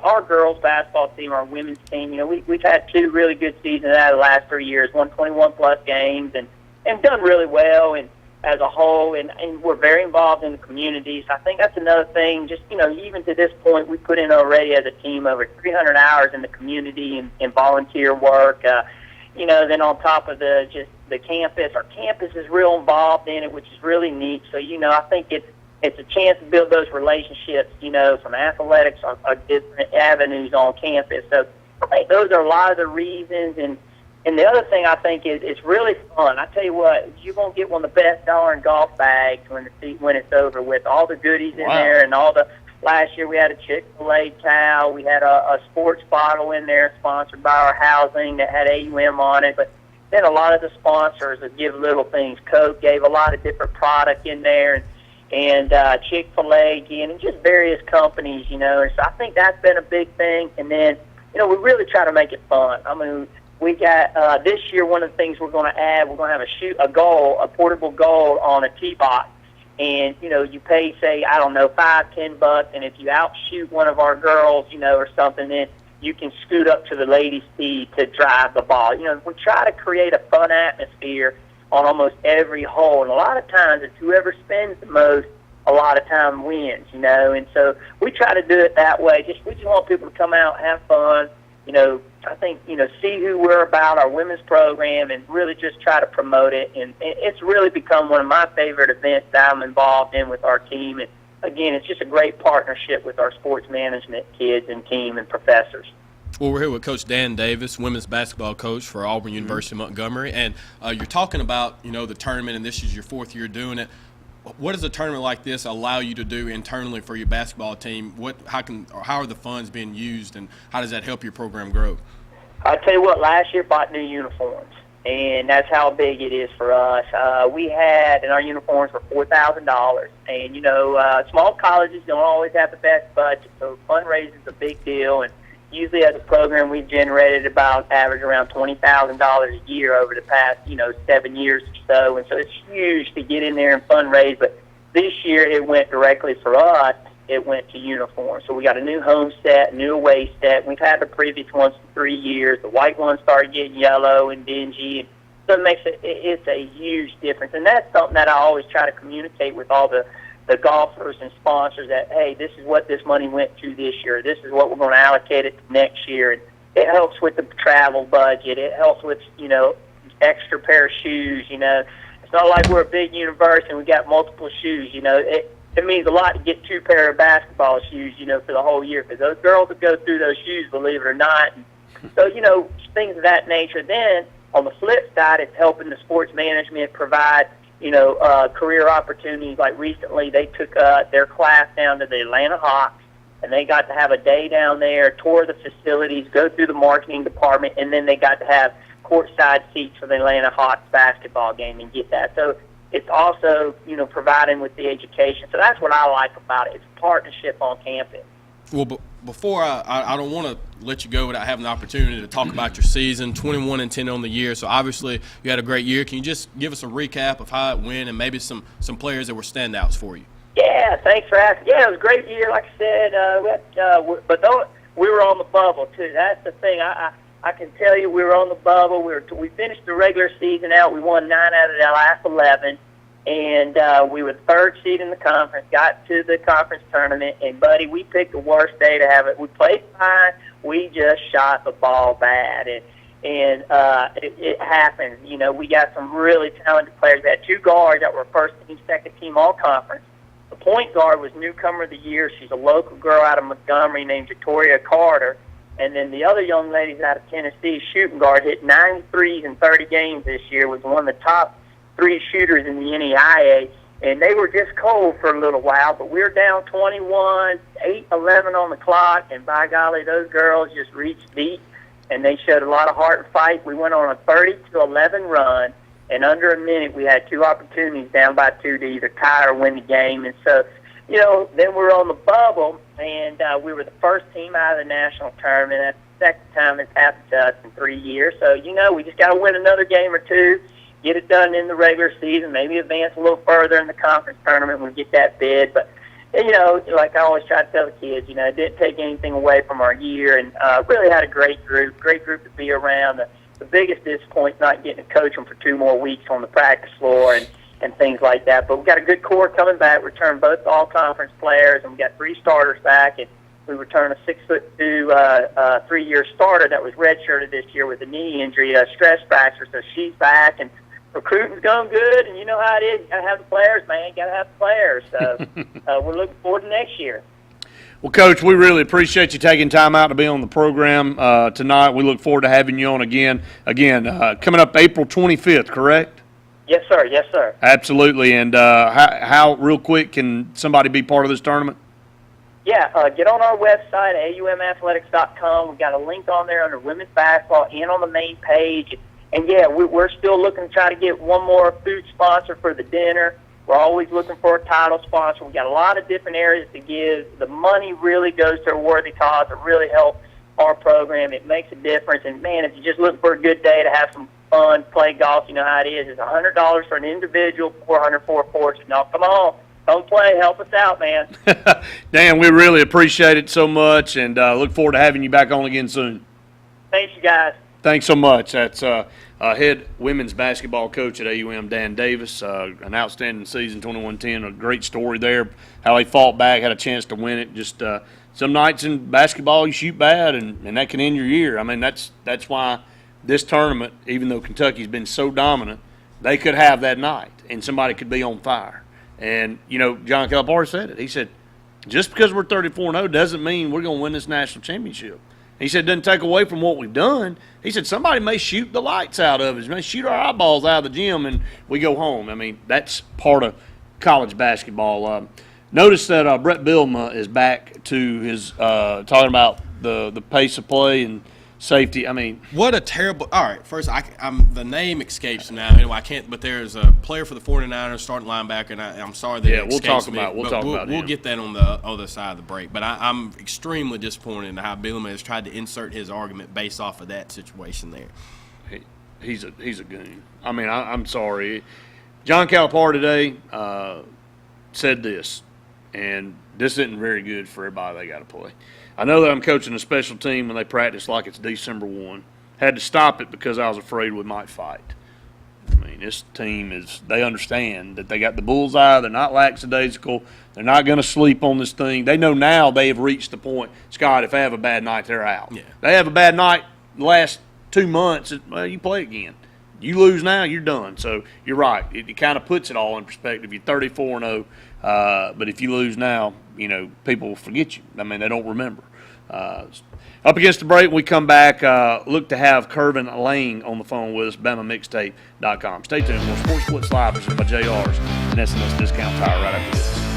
our girls basketball team, our women's team, we've had 2 really good seasons out of the last 3 years, won 21-plus games and done really well. And as a whole, and we're very involved in the communities. I think that's another thing. Just, even to this point, we put in already as a team over 300 hours in the community and volunteer work. Then on top of the campus, our campus is real involved in it, which is really neat. So, I think it's a chance to build those relationships, from athletics or different avenues on campus. So I think those are a lot of the reasons. And the other thing I think is it's really fun. I tell you what, you're going to get one of the best darn golf bags when it's over with. All the goodies in there and all the – last year we had a Chick-fil-A towel. We had a sports bottle in there sponsored by our housing that had AUM on it. But then a lot of the sponsors that give little things. Coke gave a lot of different product in there, and Chick-fil-A again, and just various companies, And so I think that's been a big thing. And then, we really try to make it fun. I mean, we got this year, one of the things we're going to add, we're going to have a portable goal on a tee box. And, you pay, say, I don't know, $5-10, and if you outshoot one of our girls, or something, then you can scoot up to the ladies' tee to drive the ball. We try to create a fun atmosphere on almost every hole. And a lot of times it's whoever spends the most, a lot of time wins, And so we try to do it that way. We just want people to come out, have fun, I think, see who we're about, our women's program, and really just try to promote it. And it's really become one of my favorite events that I'm involved in with our team. And, again, it's just a great partnership with our sports management kids and team and professors. Well, we're here with Coach Dan Davis, women's basketball coach for Auburn University Montgomery. And you're talking about, the tournament, and this is your 4th year doing it. What does a tournament like this allow you to do internally for your basketball team? How are the funds being used, and how does that help your program grow? I tell you what, last year bought new uniforms, and that's how big it is for us. We had, and our uniforms were $4,000, and small colleges don't always have the best budget, so fundraising is a big deal. And usually, as a program, we've generated average around $20,000 a year over the past 7 years or so, and so it's huge to get in there and fundraise. But this year, it went directly for us. It went to uniforms. So we got a new home set, new away set. We've had the previous ones for 3 years. The white ones started getting yellow and dingy. And so it makes it's a huge difference. And that's something that I always try to communicate with all the golfers and sponsors that, hey, this is what this money went to this year. This is what we're going to allocate it to next year. And it helps with the travel budget. It helps with, extra pair of shoes. It's not like we're a big university and we got multiple shoes. It means a lot to get 2 pair of basketball shoes, for the whole year, because those girls that go through those shoes, believe it or not. And so, things of that nature. Then, on the flip side, it's helping the sports management provide, career opportunities. Like recently, they took their class down to the Atlanta Hawks, and they got to have a day down there, tour the facilities, go through the marketing department, and then they got to have courtside seats for the Atlanta Hawks basketball game and get that. So it's also, providing with the education. So that's what I like about it. It's a partnership on campus. Well, before I don't want to let you go without having the opportunity to talk about your season, 21-10 on the year. So obviously you had a great year. Can you just give us a recap of how it went and maybe some players that were standouts for you? Yeah, thanks for asking. Yeah, it was a great year, like I said. But we were on the bubble too. That's the thing. I can tell you, we were on the bubble. We finished the regular season out. We won 9 out of the last 11. And we were the 3rd seed in the conference, got to the conference tournament, and, buddy, we picked the worst day to have it. We played fine. We just shot the ball bad, and it happened. We got some really talented players. We had 2 guards that were first team, second team all-conference. The point guard was newcomer of the year. She's a local girl out of Montgomery named Victoria Carter. And then the other young ladies out of Tennessee, shooting guard, hit 93s in 30 games this year, was one of the top 3 shooters in the NEIA, and they were just cold for a little while, but we were down 21, 8-11 on the clock, and by golly, those girls just reached deep, and they showed a lot of heart and fight. We went on a 30-11 run, and under a minute, we had 2 opportunities down by 2 to either tie or win the game, and so, then we were on the bubble, and we were the first team out of the national tournament. That's the second time it's happened to us in 3 years, so, we just got to win another game or 2, get it done in the regular season, maybe advance a little further in the conference tournament when we get that bid. But, like I always try to tell the kids, it didn't take anything away from our year, and really had a great group to be around. The biggest disappointment not getting to coach them for 2 more weeks on the practice floor. And, and things like that. But we've got a good core coming back. Returned both all-conference players, and we got 3 starters back. And we returned a 6'2", 3-year starter that was redshirted this year with a knee injury, a stress fracture. So she's back, and recruiting's going good. And you know how it is. You got to have the players, man. You got to have the players. So we're looking forward to next year. Well, Coach, we really appreciate you taking time out to be on the program tonight. We look forward to having you on again. Coming up April 25th, correct? Yes, sir. Yes, sir. Absolutely. And how, real quick, can somebody be part of this tournament? Yeah, get on our website, aumathletics.com. We've got a link on there under women's basketball and on the main page. And, yeah, we're still looking to try to get one more food sponsor for the dinner. We're always looking for a title sponsor. We've got a lot of different areas to give. The money really goes to a worthy cause. It really helps our program. It makes a difference. And, man, if you're just looking for a good day to have some fun, play golf, you know how it is. It's $100 for an individual, $400 for a portion. Now, come on. Come play. Help us out, man. Dan, we really appreciate it so much, and look forward to having you back on again soon. Thanks, you guys. Thanks so much. That's head women's basketball coach at AUM, Dan Davis. An outstanding season, 21-10. A great story there, how they fought back, had a chance to win it. Just some nights in basketball you shoot bad, and that can end your year. I mean, that's why this tournament, even though Kentucky's been so dominant, they could have that night, and somebody could be on fire. And, you know, John Calipari said it. He said, just because we're 34-0 doesn't mean we're going to win this national championship. He said, it doesn't take away from what we've done. He said, somebody may shoot the lights out of us, may shoot our eyeballs out of the gym, and we go home. I mean, that's part of college basketball. Notice that Brett Bielema is back to his talking about the pace of play and safety. I mean, what a terrible. All right, first, the name escapes me now. Anyway, I can't. But there's a player for the 49ers, starting linebacker, and I'm sorry that we'll talk about. We'll get that on the other side of the break. But I'm extremely disappointed in how Bielema has tried to insert his argument based off of that situation there. He's a goon. I mean, I'm sorry. John Calipari today said this, and this isn't very good for everybody they got to play. I know that I'm coaching a special team when they practice like it's December 1. Had to stop it because I was afraid we might fight. I mean, this team they understand that they got the bullseye. They're not lackadaisical. They're not going to sleep on this thing. They know now they have reached the point, Scott, if they have a bad night, they're out. Yeah. They have a bad night the last 2 months, well, you play again. You lose now, you're done. So you're right. It kind of puts it all in perspective. You're 34-0, but if you lose now, you know, people will forget you. I mean, they don't remember. Up against the break, when we come back, look to have Kervin Lang on the phone with us, BamaMixtape.com. Stay tuned. More Sportz Blitz Live presented by JR's and SNS Discount Tire right after this.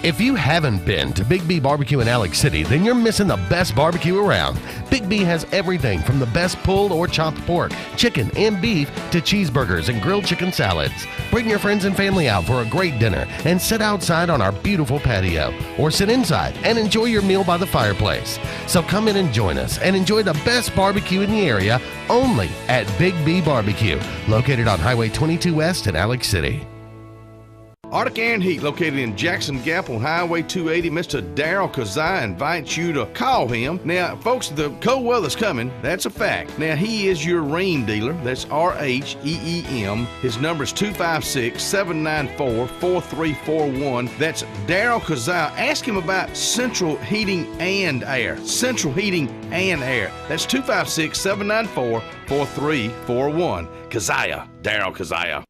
If you haven't been to Big B Barbecue in Alex City, then you're missing the best barbecue around. Big B has everything from the best pulled or chopped pork, chicken, and beef to cheeseburgers and grilled chicken salads. Bring your friends and family out for a great dinner and sit outside on our beautiful patio, or sit inside and enjoy your meal by the fireplace. So come in and join us and enjoy the best barbecue in the area only at Big B Barbecue, located on Highway 22 West in Alex City. Arctic Air and Heat, located in Jackson Gap on Highway 280. Mr. Darryl Kazai invites you to call him. Now, folks, the cold weather's coming. That's a fact. Now, he is your Rheem dealer. That's R-H-E-E-M. His number is 256-794-4341. That's Darryl Kazai. Ask him about central heating and air. Central heating and air. That's 256-794-4341. Kazaya. Darryl Kazaya.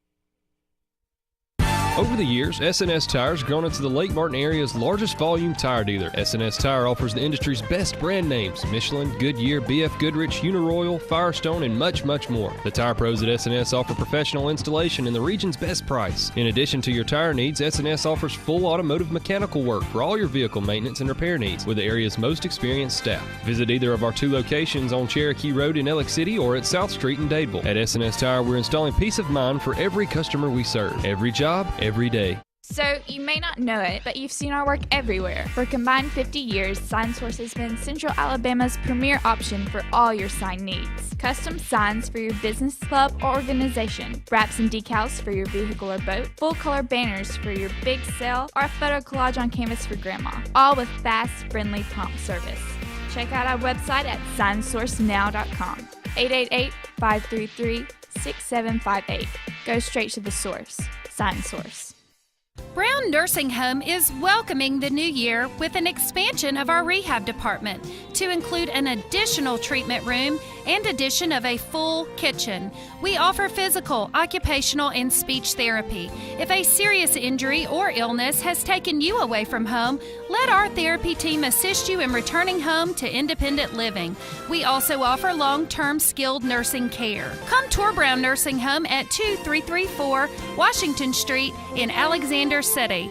Over the years, SNS Tire has grown into the Lake Martin area's largest volume tire dealer. SNS Tire offers the industry's best brand names: Michelin, Goodyear, BF Goodrich, Uniroyal, Firestone, and much, much more. The tire pros at SNS offer professional installation and the region's best price. In addition to your tire needs, SNS offers full automotive mechanical work for all your vehicle maintenance and repair needs with the area's most experienced staff. Visit either of our 2 locations on Cherokee Road in Alex City or at South Street in Dadeville. At SNS Tire, we're installing peace of mind for every customer we serve. Every job, every day. So, you may not know it, but you've seen our work everywhere. For a combined 50 years, SignSource has been Central Alabama's premier option for all your sign needs. Custom signs for your business, club, or organization. Wraps and decals for your vehicle or boat. Full-color banners for your big sale, or a photo collage on canvas for grandma. All with fast, friendly, prompt service. Check out our website at signsourcenow.com. 888-533-6758. Go straight to the source. SignSource. Brown Nursing Home is welcoming the new year with an expansion of our rehab department to include an additional treatment room and addition of a full kitchen. We offer physical, occupational, and speech therapy. If a serious injury or illness has taken you away from home, let our therapy team assist you in returning home to independent living. We also offer long-term skilled nursing care. Come tour Brown Nursing Home at 2334 Washington Street in Alexander City.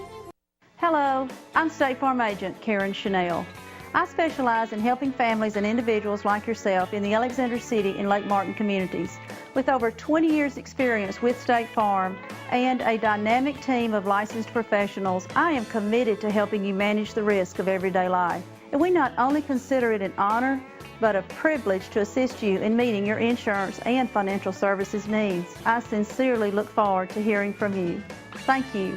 Hello, I'm State Farm Agent Karen Chanel. I specialize in helping families and individuals like yourself in the Alexander City and Lake Martin communities. With over 20 years experience with State Farm and a dynamic team of licensed professionals, I am committed to helping you manage the risk of everyday life. And we not only consider it an honor, but a privilege to assist you in meeting your insurance and financial services needs. I sincerely look forward to hearing from you. Thank you.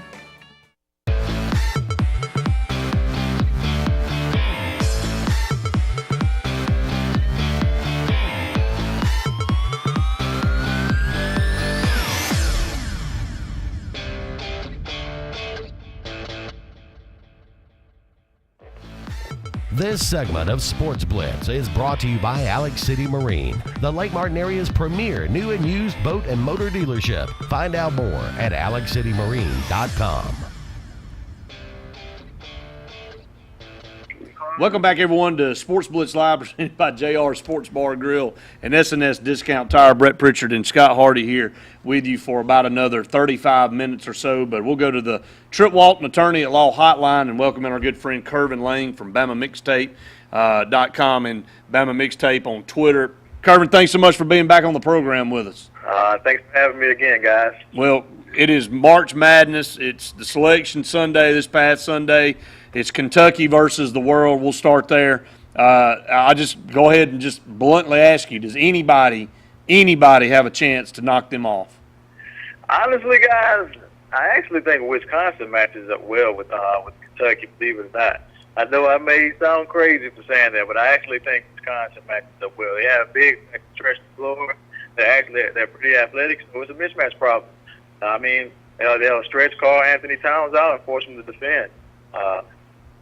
This segment of Sportz Blitz is brought to you by Alex City Marine, the Lake Martin area's premier new and used boat and motor dealership. Find out more at alexcitymarine.com. Welcome back, everyone, to Sportz Blitz Live, presented by JR Sports Bar Grill and S&S Discount Tire. Brett Pritchard and Scott Hardy here with you for about another 35 minutes or so. But we'll go to the Trip Walton Attorney at Law Hotline and welcome in our good friend Kervin Lang from BamaMixtape.com and Bama Mixtape on Twitter. Kervin, thanks so much for being back on the program with us. Thanks for having me again, guys. Well, it is March Madness. It's the Selection Sunday this past Sunday. It's Kentucky versus the world. We'll start there. I'll just go ahead and just bluntly ask you, does anybody have a chance to knock them off? Honestly, guys, I actually think Wisconsin matches up well with Kentucky, believe it or not. I know I may sound crazy for saying that, but I actually think Wisconsin matches up well. They have big, stretch the floor. They're pretty athletic, so it's a mismatch problem. I mean, they'll stretch Carl Anthony Towns out and force him to defend.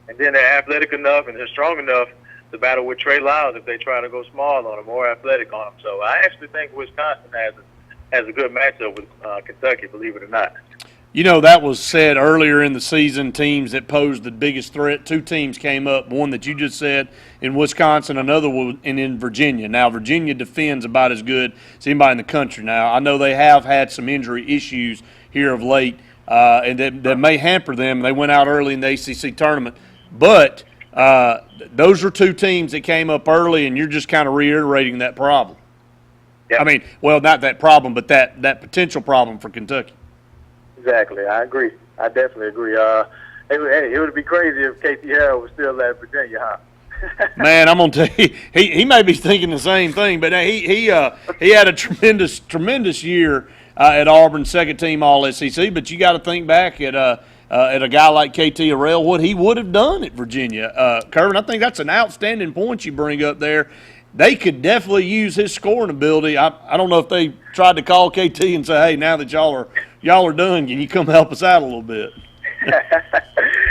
And then they're athletic enough and they're strong enough to battle with Trey Lyles if they try to go small on him, more athletic on him. So I actually think Wisconsin has a good matchup with Kentucky, believe it or not. You know, that was said earlier in the season, teams that posed the biggest threat. Two teams came up, one that you just said in Wisconsin, another one in Virginia. Now, Virginia defends about as good as anybody in the country. Now, I know they have had some injury issues here of late, and that may hamper them. They went out early in the ACC tournament. But those are two teams that came up early, and you're just kind of reiterating that problem. Yep. I mean, well, not that problem, but that potential problem for Kentucky. Exactly. I agree. I definitely agree. It would be crazy if KT Harrell was still at Virginia, huh? Man, I'm gonna tell you, he may be thinking the same thing, but he had a tremendous year at Auburn, second team All SEC. But you got to think back at a guy like KT Harrell, what he would have done at Virginia. Kervin, I think that's an outstanding point you bring up there. They could definitely use his scoring ability. I don't know if they tried to call KT and say, hey, now that y'all are done, can you come help us out a little bit? Yeah,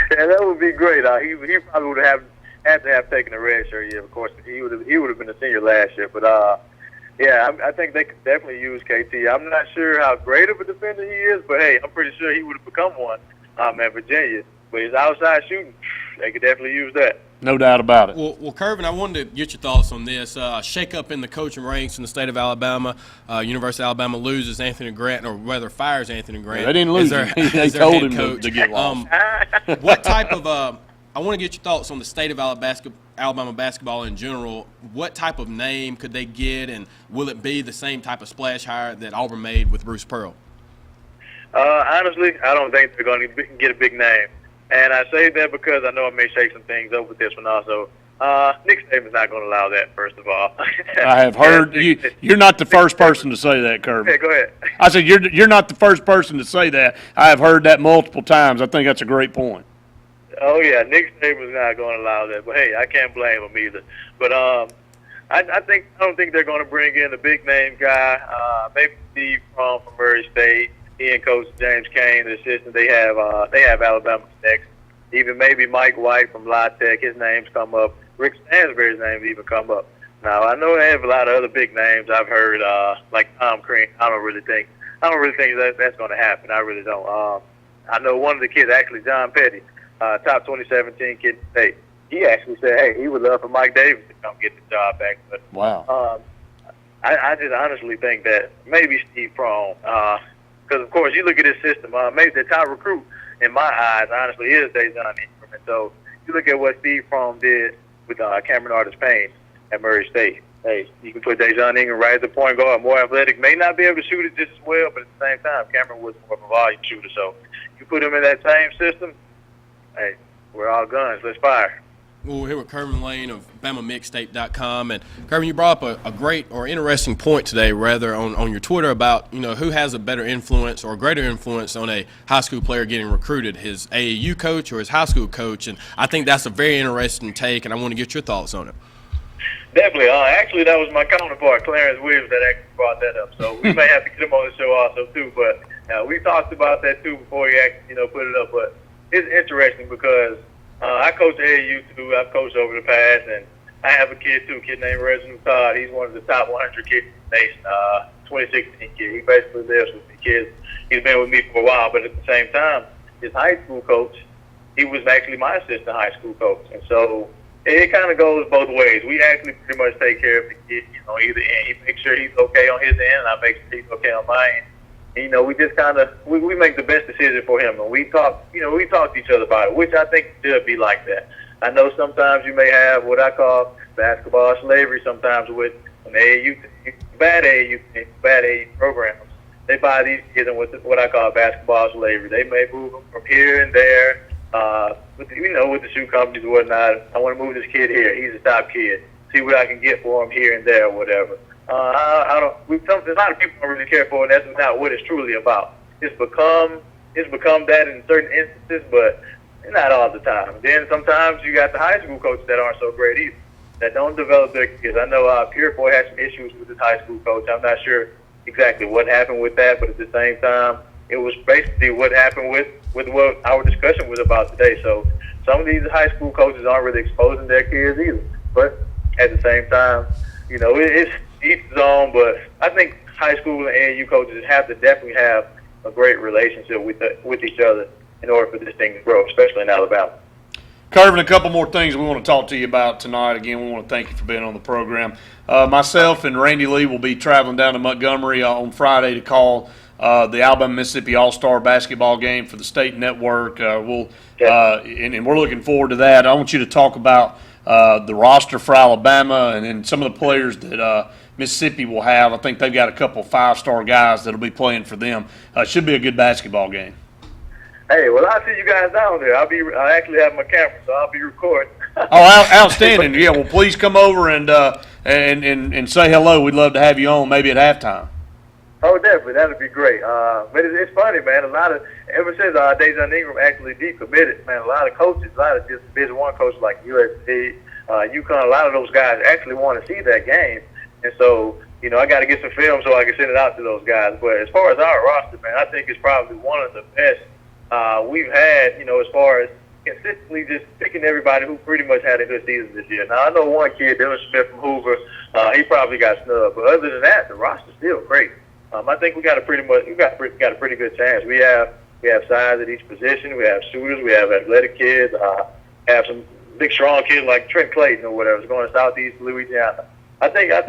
that would be great. He probably would have had to have taken a red shirt. Yeah, of course, he would have been a senior last year. But yeah, I think they could definitely use KT. I'm not sure how great of a defender he is, but hey, I'm pretty sure he would have become one at Virginia. But his outside shooting, they could definitely use that. No doubt about it. Well, Kervin, I wanted to get your thoughts on this. Shake-up in the coaching ranks in the state of Alabama. University of Alabama loses Anthony Grant, or rather fires Anthony Grant. They didn't lose him. They told him to get lost. What type of I want to get your thoughts on the state of Alabama basketball in general. What type of name could they get, and will it be the same type of splash hire that Auburn made with Bruce Pearl? Honestly, I don't think they're going to get a big name. And I say that because I know I may shake some things up with this one also. Nick Saban's not going to allow that, first of all. I have heard you're not the first person to say that, Kirby. Yeah, go ahead. I said you're not the first person to say that. I have heard that multiple times. I think that's a great point. Oh yeah, Nick Saban's not going to allow that. But hey, I can't blame him either. But I don't think they're going to bring in a big name guy. Maybe Steve from Murray State. He and Coach James Kane, the assistant. They have Alabama next. Even maybe Mike White from La Tech. His name's come up. Rick Stansbury's name even come up. Now I know they have a lot of other big names I've heard, like Tom Crean. I don't really think that's going to happen. I really don't. I know one of the kids, actually John Petty, top 2017 kid in state. He actually said, hey, he would love for Mike Davis to come get the job back. But wow. I just honestly think that maybe Steve Prohm, because of course you look at his system. Maybe the top recruit in my eyes, honestly, is Dejan Ingram. And so you look at what Steve Prohm did with Cameron Artis-Payne at Murray State. Hey, you can put Dejan Ingram right at the point guard, more athletic, may not be able to shoot it just as well, but at the same time, Cameron was more of a volume shooter. So you put him in that same system, hey, we're all guns. Let's fire. Well, we're here with Kerman Lane of BamaMixtape.com. And, Kerman, you brought up a great or interesting point today, rather, on your Twitter about, who has a better influence or greater influence on a high school player getting recruited, his AAU coach or his high school coach. And I think that's a very interesting take, and I want to get your thoughts on it. Definitely. Actually, that was my counterpart, Clarence Williams, that actually brought that up. So we may have to get him on the show also, too. But we talked about that, too, before he actually, put it up. But it's interesting because I coach AAU, too. I've coached over the past, and I have a kid, too, a kid named Reginald Todd. He's one of the top 100 kids in the nation, 2016 kid. He basically lives with the kids. He's been with me for a while, but at the same time, his high school coach, he was actually my assistant high school coach. And so it kind of goes both ways. We actually pretty much take care of the kid, either end. He makes sure he's okay on his end, and I make sure he's okay on my end. And, we just kind of we make the best decision for him, and we talk to each other about it, which I think should be like that. I know sometimes you may have what I call basketball slavery. Sometimes with an AAU, bad AAU programs, they buy these kids in what I call basketball slavery. They may move them from here and there, with the shoe companies and whatnot. I want to move this kid here. He's a top kid. See what I can get for him here and there or whatever. A lot of people don't really care for it, and that's not what it's truly about. It's become that in certain instances, but not all the time. Then sometimes you got the high school coaches that aren't so great either, that don't develop their kids. I know Purefoy had some issues with his high school coach. I'm not sure exactly what happened with that, but at the same time, it was basically what happened with what our discussion was about today. So some of these high school coaches aren't really exposing their kids either. But at the same time, it's each his own, but I think high school and AAU coaches have to definitely have a great relationship with each other in order for this thing to grow, especially in Alabama. Curvin, a couple more things we want to talk to you about tonight. Again, we want to thank you for being on the program. Myself and Randy Lee will be traveling down to Montgomery on Friday to call the Alabama-Mississippi All-Star basketball game for the state network. And we're looking forward to that. I want you to talk about the roster for Alabama and some of the players that Mississippi will have. I think they've got a couple five-star guys that will be playing for them. Should be a good basketball game. Hey, well, I'll see you guys down there. I actually have my camera, so I'll be recording. Oh, outstanding! Yeah, well, please come over and say hello. We'd love to have you on, maybe at halftime. Oh, definitely, that'd be great. But it's funny, man. Ever since Dejan Ingram actually decommitted, man, a lot of just Division I coaches like USC, UConn, a lot of those guys actually want to see that game. And so, I got to get some film so I can send it out to those guys. But as far as our roster, man, I think it's probably one of the best we've had, as far as consistently just picking everybody who pretty much had a good season this year. Now, I know one kid, Dylan Smith from Hoover, he probably got snubbed. But other than that, the roster's still great. I think we got a pretty good chance. We have size at each position. We have shooters. We have athletic kids. Have some big, strong kids like Trent Clayton or whatever is going to Southeast Louisiana. I think our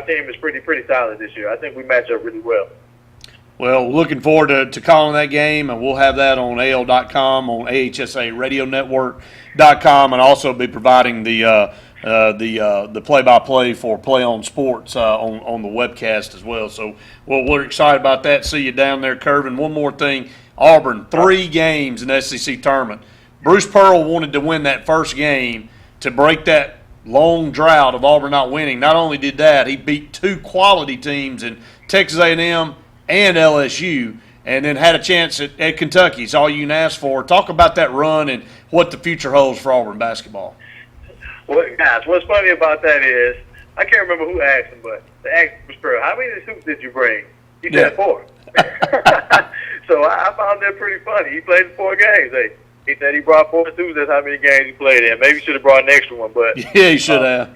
team is pretty solid this year. I think we match up really well. Well, looking forward to calling that game, and we'll have that on AL.com, on AHSA Radio Network.com, and also be providing the the play-by-play for Play on Sports on the webcast as well. So we're excited about that. See you down there, Curvin. One more thing, Auburn, 3 games in the SEC tournament. Bruce Pearl wanted to win that first game to break that long drought of Auburn not winning. Not only did that, he beat 2 quality teams in Texas A&M and LSU, and then had a chance at Kentucky. It's all you can ask for. Talk about that run and what the future holds for Auburn basketball. Well, guys, what's funny about that is, I can't remember who asked him, but they asked Bruce Pearl, how many hoops did you bring? He said 4. So I found that pretty funny. He played in 4 games. He said he brought 4 hoops. That's how many games he played in. Maybe he should have brought an extra one, but yeah, he should have.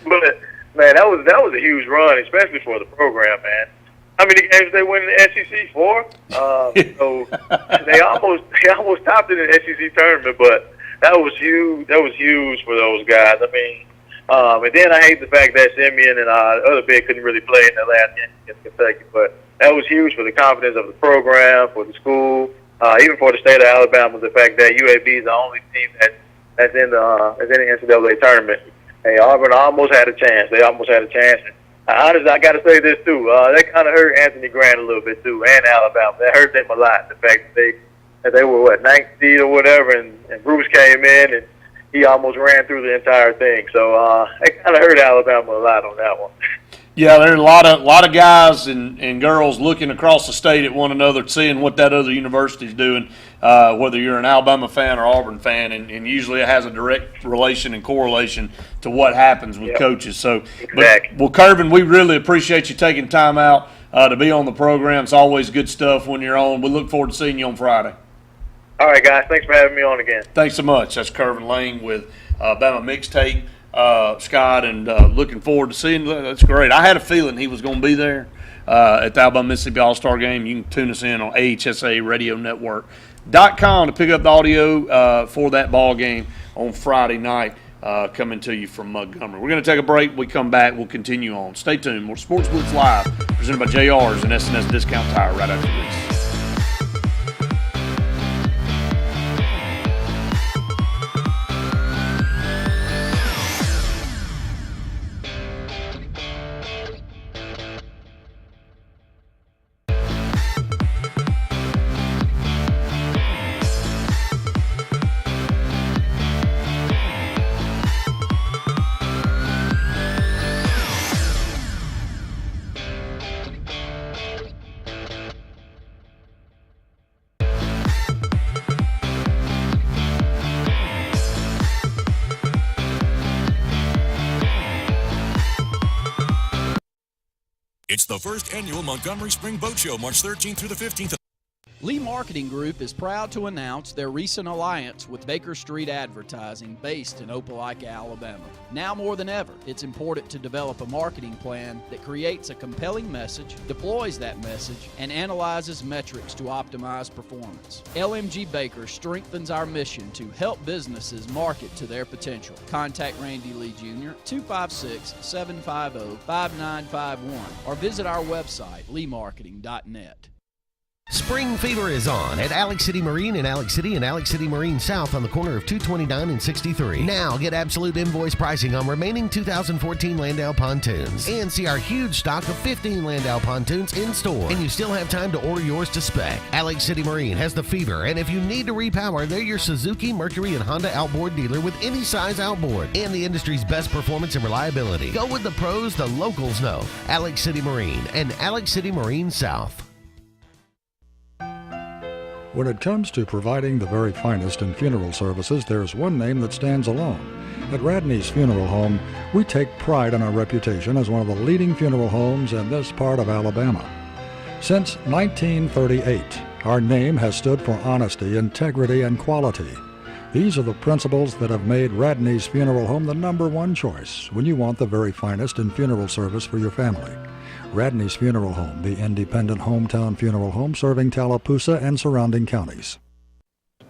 But man, that was a huge run, especially for the program, man. How many games they win in the SEC? 4. So they almost topped it in the SEC tournament, but that was huge. That was huge for those guys. I mean, and then I hate the fact that Simeon and the other big couldn't really play in the last game against Kentucky, but that was huge for the confidence of the program, for the school, even for the state of Alabama. The fact that UAB is the only team that's in the NCAA tournament. Hey, Auburn almost had a chance. They almost had a chance. Honestly, I got to say this too. That kind of hurt Anthony Grant a little bit too, and Alabama. That hurt them a lot. The fact that they were 9th seed or whatever, and Bruce came in and he almost ran through the entire thing. So it kind of hurt Alabama a lot on that one. Yeah, there are a lot of guys and girls looking across the state at one another, seeing what that other university's doing, whether you're an Alabama fan or Auburn fan, and usually it has a direct relation and correlation to what happens with coaches. So, exactly. Well, Curvin, we really appreciate you taking time out to be on the program. It's always good stuff when you're on. We look forward to seeing you on Friday. All right, guys. Thanks for having me on again. Thanks so much. That's Curvin Lane with Bama Mixtape. Scott, and looking forward to seeing. That's great. I had a feeling he was going to be there at the Alabama-Mississippi All-Star Game. You can tune us in on AHSA Radio Network.com to pick up the audio for that ball game on Friday night, coming to you from Montgomery. We're going to take a break. We come back. We'll continue on. Stay tuned. More Sportz Blitz Live, presented by JR's and SNS Discount Tire right after this. It's the first annual Montgomery Spring Boat Show, March 13th through the 15th. Lee Marketing Group is proud to announce their recent alliance with Baker Street Advertising, based in Opelika, Alabama. Now more than ever, it's important to develop a marketing plan that creates a compelling message, deploys that message, and analyzes metrics to optimize performance. LMG Baker strengthens our mission to help businesses market to their potential. Contact Randy Lee Jr. 256-750-5951 or visit our website, leemarketing.net. Spring fever is on at Alex City Marine in Alex City and Alex City Marine South on the corner of 229 and 63. Now get absolute invoice pricing on remaining 2014 Landau pontoons and see our huge stock of 15 Landau pontoons in store. And you still have time to order yours to spec. Alex City Marine has the fever, and if you need to repower, they're your Suzuki, Mercury, and Honda outboard dealer with any size outboard and the industry's best performance and reliability. Go with the pros the locals know. Alex City Marine and Alex City Marine South. When it comes to providing the very finest in funeral services, there's one name that stands alone. At Radney's Funeral Home, we take pride in our reputation as one of the leading funeral homes in this part of Alabama. Since 1938, our name has stood for honesty, integrity, and quality. These are the principles that have made Radney's Funeral Home the #1 choice when you want the very finest in funeral service for your family. Radney's Funeral Home, the independent hometown funeral home serving Tallapoosa and surrounding counties.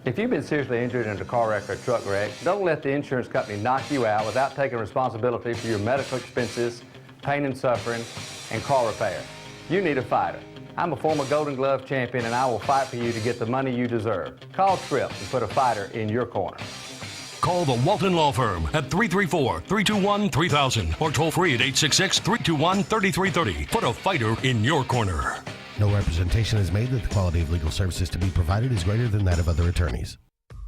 If you've been seriously injured in a car wreck or truck wreck, don't let the insurance company knock you out without taking responsibility for your medical expenses, pain and suffering, and car repair. You need a fighter. I'm a former Golden Glove champion, and I will fight for you to get the money you deserve. Call Tripp and put a fighter in your corner. Call the Walton Law Firm at 334-321-3000 or toll free at 866-321-3330. Put a fighter in your corner. No representation is made that the quality of legal services to be provided is greater than that of other attorneys.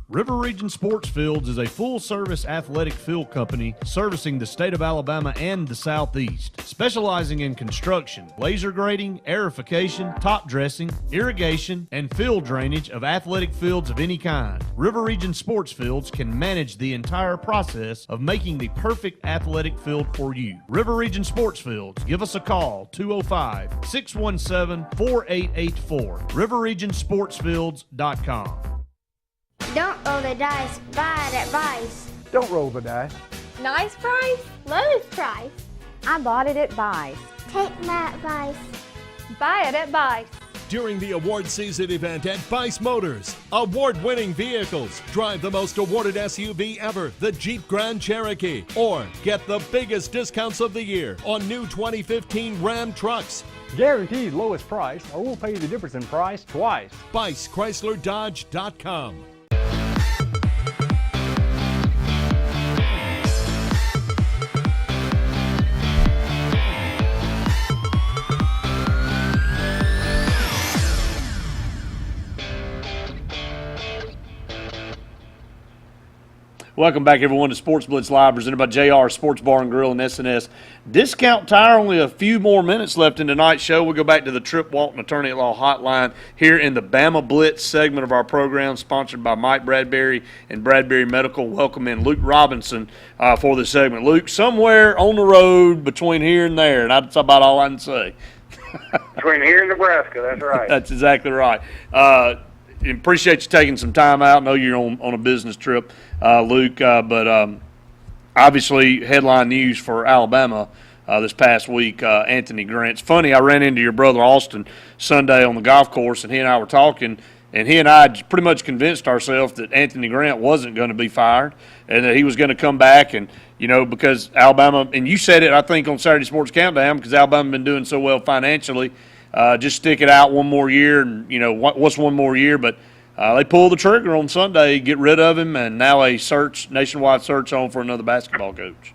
River Region Sports Fields is a full-service athletic field company servicing the state of Alabama and the Southeast, specializing in construction, laser grading, aerification, top dressing, irrigation, and field drainage of athletic fields of any kind. River Region Sports Fields can manage the entire process of making the perfect athletic field for you. River Region Sports Fields. Give us a call, 205-617-4884. RiverRegionSportsFields.com. Don't roll the dice, buy it at Vice. Don't roll the dice. Nice price, lowest price. I bought it at Vice. Take my advice. Buy it at Vice. During the award season event at Vice Motors, award-winning vehicles. Drive the most awarded SUV ever, the Jeep Grand Cherokee. Or get the biggest discounts of the year on new 2015 Ram trucks. Guaranteed lowest price, or we'll pay you the difference in price twice. BiceChryslerDodge.com. Welcome back, everyone, to Sports Blitz Live, presented by JR Sports Bar and Grill and SNS Discount Tire. Only a few more minutes left in tonight's show. We'll go back to the Trip Walton Attorney at Law Hotline here in the Bama Blitz segment of our program, sponsored by Mike Bradbury and Bradbury Medical. Welcome in Luke Robinson for this segment. Luke, somewhere on the road between here and there, and that's about all I can say. Between here and Nebraska, that's right. That's exactly right. Appreciate you taking some time out. I know you're on a business trip, Luke, but obviously headline news for Alabama this past week, Anthony Grant. It's funny, I ran into your brother Austin Sunday on the golf course, and he and I were talking, and he and I pretty much convinced ourselves that Anthony Grant wasn't going to be fired and that he was going to come back. And, you know, because Alabama, and you said it, I think, on Saturday Sports Countdown, because Alabama been doing so well financially, just stick it out one more year, and, you know, what's one more year? But they pulled the trigger on Sunday, get rid of him, and now a nationwide search on for another basketball coach.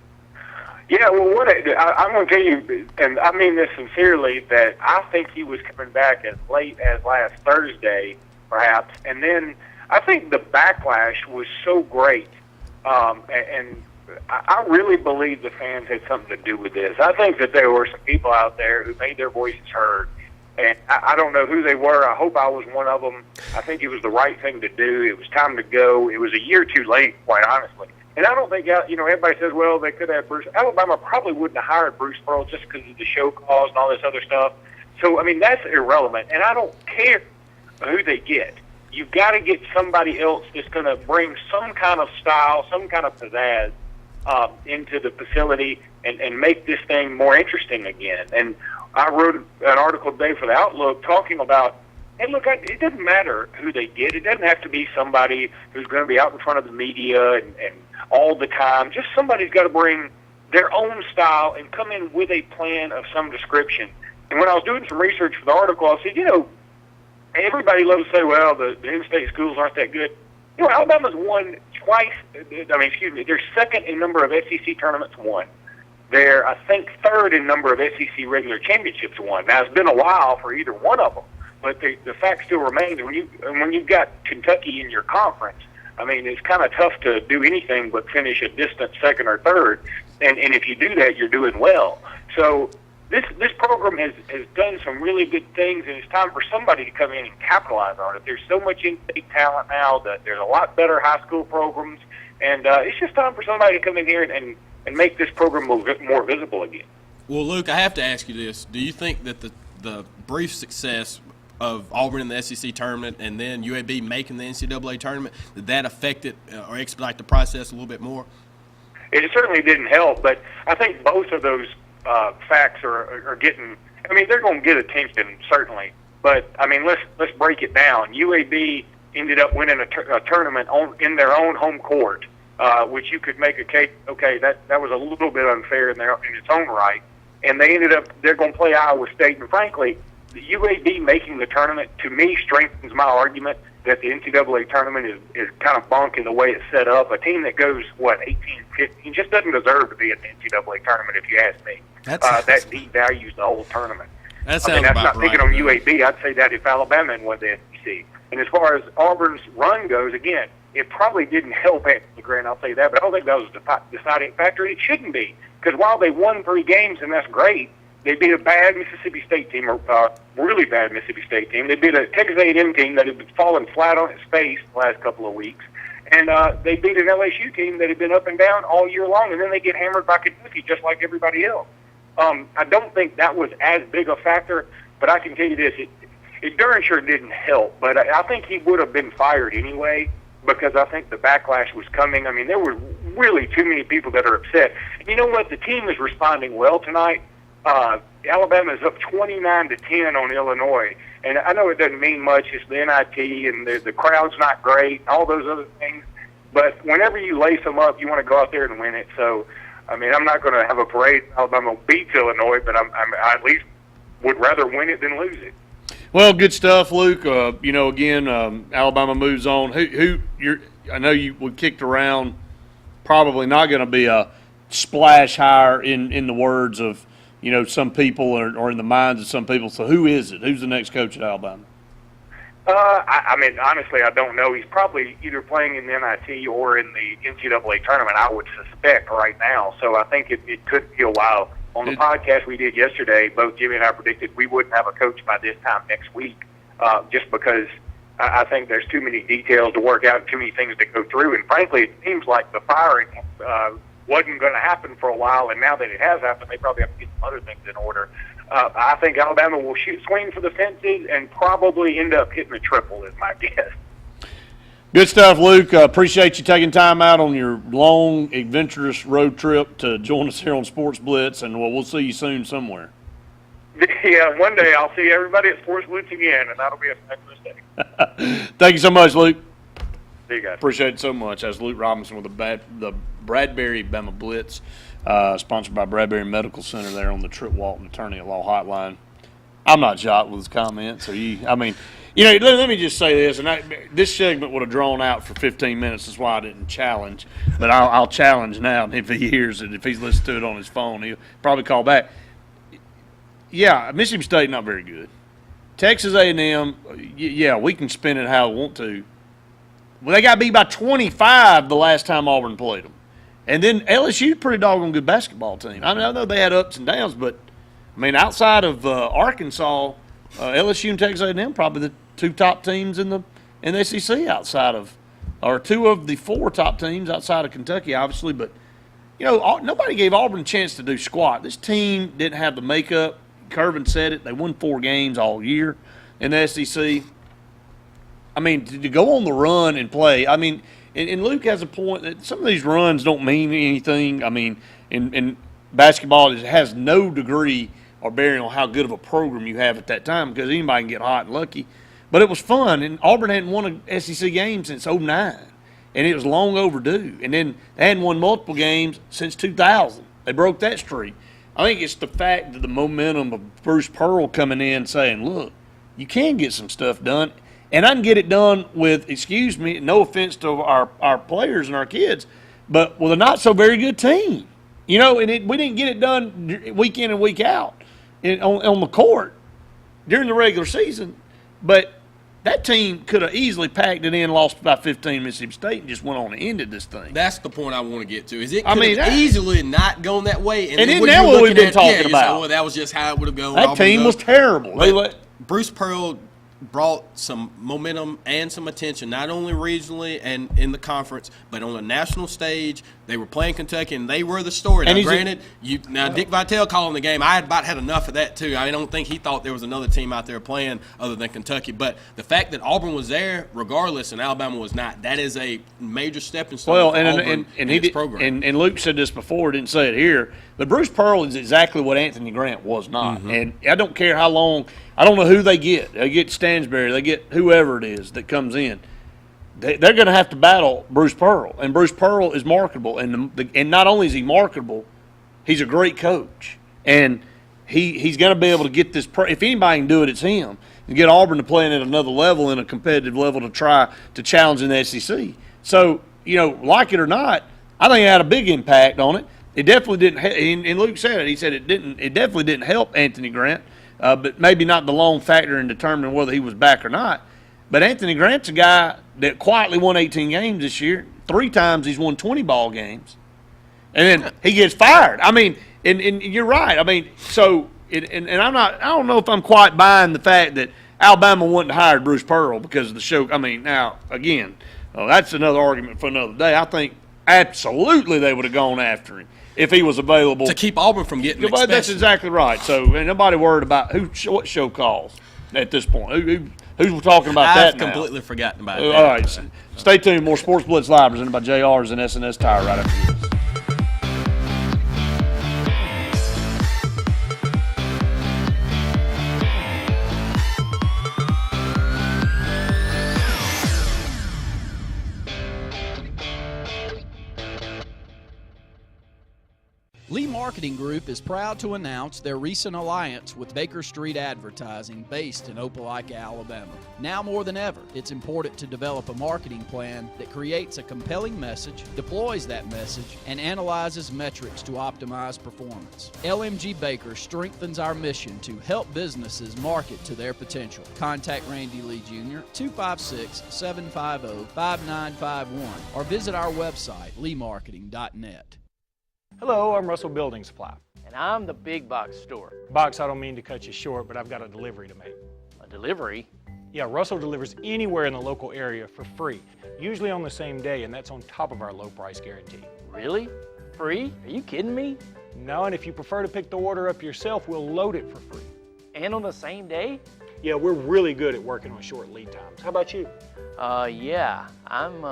Yeah, well, I'm going to tell you, and I mean this sincerely, that I think he was coming back as late as last Thursday, perhaps, and then I think the backlash was so great, and I really believe the fans had something to do with this. I think that there were some people out there who made their voices heard, and I don't know who they were. I hope I was one of them. I think it was the right thing to do. It was time to go. It was a year too late, quite honestly. And I don't think, you know, everybody says, well, they could have Bruce. Alabama probably wouldn't have hired Bruce Pearl just because of the show cause and all this other stuff. So, I mean, that's irrelevant. And I don't care who they get. You've got to get somebody else that's going to bring some kind of style, some kind of pizzazz into the facility and make this thing more interesting again. And I wrote an article today for the Outlook talking about, hey, look, it doesn't matter who they get. It doesn't have to be somebody who's going to be out in front of the media and all the time. Just somebody's got to bring their own style and come in with a plan of some description. And when I was doing some research for the article, I said, you know, everybody loves to say, well, the in-state schools aren't that good. You know, Alabama's won twice. They're second in number of SEC tournaments won. They're, I think, third in number of SEC regular championships won. Now, it's been a while for either one of them, but the fact still remains. When you've got Kentucky in your conference, I mean, it's kind of tough to do anything but finish a distant second or third. And if you do that, you're doing well. So this program has done some really good things, and it's time for somebody to come in and capitalize on it. There's so much in-state talent now that there's a lot better high school programs, and it's just time for somebody to come in here and make this program more visible again. Well, Luke, I have to ask you this. Do you think that the brief success of Auburn in the SEC tournament and then UAB making the NCAA tournament, did that affect it or expedite the process a little bit more? It certainly didn't help, but I think both of those facts are getting, I mean, they're going to get attention, certainly. But, I mean, let's break it down. UAB ended up winning a tournament in their own home court, which you could make a case, okay, that was a little bit unfair in its own right. And they're going to play Iowa State, and frankly, the UAB making the tournament, to me, strengthens my argument that the NCAA tournament is kind of bunk in the way it's set up. A team that goes, 18-15, just doesn't deserve to be at the NCAA tournament, if you ask me. That devalues the whole tournament. That's not picking on UAB. I'd say that if Alabama had won the SEC. And as far as Auburn's run goes, again, it probably didn't help Anthony Grant, I'll say that, but I don't think that was a deciding factor. It shouldn't be, because while they won 3 games, and that's great, they beat a bad Mississippi State team, or really bad Mississippi State team. They beat a Texas A&M team that had been falling flat on its face the last couple of weeks. And they beat an LSU team that had been up and down all year long, and then they get hammered by Kentucky just like everybody else. I don't think that was as big a factor, but I can tell you this, it darn sure didn't help. But I think he would have been fired anyway, because I think the backlash was coming. I mean, there were really too many people that are upset. And you know what? The team is responding well tonight. Alabama is up 29-10 on Illinois, and I know it doesn't mean much. It's the NIT, and the crowd's not great, and all those other things. But whenever you lace them up, you want to go out there and win it. So, I mean, I'm not going to have a parade. Alabama beats Illinois, but I at least would rather win it than lose it. Well, good stuff, Luke. Again, Alabama moves on. I know we kicked around. Probably not going to be a splash hire in the words of some people or in the minds of some people. So who is it? Who's the next coach at Alabama? I mean, honestly, I don't know. He's probably either playing in the NIT or in the NCAA tournament, I would suspect right now. So I think it could be a while. On the podcast we did yesterday, both Jimmy and I predicted we wouldn't have a coach by this time next week, just because I think there's too many details to work out and too many things to go through. And frankly, it seems like the firing wasn't going to happen for a while, and now that it has happened, they probably have to get some other things in order. I think Alabama will swing for the fences and probably end up hitting a triple, is my guess. Good stuff, Luke. Appreciate you taking time out on your long, adventurous road trip to join us here on Sportz Blitz, and we'll see you soon somewhere. Yeah, one day I'll see everybody at Sportz Blitz again, and that'll be a fabulous day. Thank you so much, Luke. See you guys. Appreciate it so much. That's Luke Robinson with the Bradbury Bama Blitz, sponsored by Bradbury Medical Center there on the Trip Walton Attorney at Law Hotline. I'm not shocked with his comments. Let me just say this, and this segment would have drawn out for 15 minutes. That's why I didn't challenge. But I'll challenge now, and if he hears it, if he's listened to it on his phone, he'll probably call back. Yeah, Mississippi State not very good. Texas A&M, yeah, we can spin it how we want to. Well, they got beat by 25 the last time Auburn played them. And then LSU, pretty doggone good basketball team. I know they had ups and downs, but, outside of Arkansas, LSU and Texas A&M probably the 2 top teams in the SEC outside of, or 2 of the 4 top teams outside of Kentucky, obviously. But, nobody gave Auburn a chance to do squat. This team didn't have the makeup. Curvin said it. They won 4 games all year in the SEC. To go on the run and play, and Luke has a point that some of these runs don't mean anything. In basketball, it has no degree or bearing on how good of a program you have at that time, because anybody can get hot and lucky. But it was fun, and Auburn hadn't won an SEC game since 2009, and it was long overdue. And then they hadn't won multiple games since 2000. They broke that streak. I think it's the fact that the momentum of Bruce Pearl coming in saying, look, you can get some stuff done, and I can get it done with, excuse me, no offense to our players and our kids, but with a not so very good team. We didn't get it done week in and week out on the court during the regular season, but that team could have easily packed it in, lost by 15 Mississippi State, and just went on and ended this thing. That's the point I want to get to. Is it could have easily not gone that way? And then now what we've been talking about. That was just how it would have gone. That team was terrible. Bruce Pearl brought some momentum and some attention, not only regionally and in the conference, but on the national stage. They were playing Kentucky, and they were the story. Now, granted, Dick Vitale calling the game, I had about had enough of that too. I don't think he thought there was another team out there playing other than Kentucky. But the fact that Auburn was there, regardless, and Alabama was not, that is a major stepping stone for Auburn in its program. And Luke said this before, didn't say it here, but Bruce Pearl is exactly what Anthony Grant was not. Mm-hmm. And I don't care how long, I don't know who they get. They get Stansbury, they get whoever it is that comes in. They're going to have to battle Bruce Pearl, and Bruce Pearl is marketable. And not only is he marketable, he's a great coach. And he's going to be able to get this. If anybody can do it, it's him. And get Auburn to playing at another level, in a competitive level, to try to challenge in the SEC. So, like it or not, I think it had a big impact on it. It definitely didn't. And Luke said it. He said it didn't. It definitely didn't help Anthony Grant, but maybe not the long factor in determining whether he was back or not. But Anthony Grant's a guy that quietly won 18 games this year. 3 times he's won 20 ball games, and then he gets fired. I mean, and you're right. I mean, so and I'm not. I don't know if I'm quite buying the fact that Alabama wouldn't have hired Bruce Pearl because of the show. I mean, now again, that's another argument for another day. I think absolutely they would have gone after him if he was available to keep Auburn from getting expensive. That's exactly right. So ain't nobody worried about what show calls at this point. Who's talking about that I've now? completely forgotten about that. All right. Stay tuned. More Sportz Blitz Live presented by JR's and SNS Tire right after this. Lee Marketing Group is proud to announce their recent alliance with Baker Street Advertising, based in Opelika, Alabama. Now more than ever, it's important to develop a marketing plan that creates a compelling message, deploys that message, and analyzes metrics to optimize performance. LMG Baker strengthens our mission to help businesses market to their potential. Contact Randy Lee Jr. 256-750-5951 or visit our website, leemarketing.net. Hello, I'm Russell Building Supply. And I'm the big box store. Box, I don't mean to cut you short, but I've got a delivery to make. A delivery? Yeah, Russell delivers anywhere in the local area for free, usually on the same day, and that's on top of our low price guarantee. Really? Free? Are you kidding me? No, and if you prefer to pick the order up yourself, we'll load it for free. And on the same day? Yeah, we're really good at working on short lead times. How about you? Yeah, I'm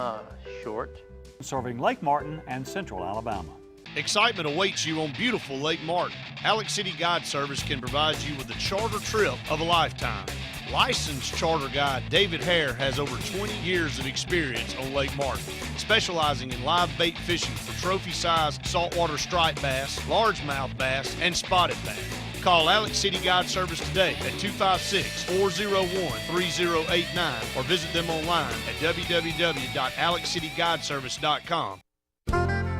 short. Serving Lake Martin and Central Alabama. Excitement awaits you on beautiful Lake Martin. Alex City Guide Service can provide you with a charter trip of a lifetime. Licensed charter guide David Hare has over 20 years of experience on Lake Martin, specializing in live bait fishing for trophy-sized saltwater striped bass, largemouth bass, and spotted bass. Call Alex City Guide Service today at 256-401-3089 or visit them online at www.alexcityguideservice.com.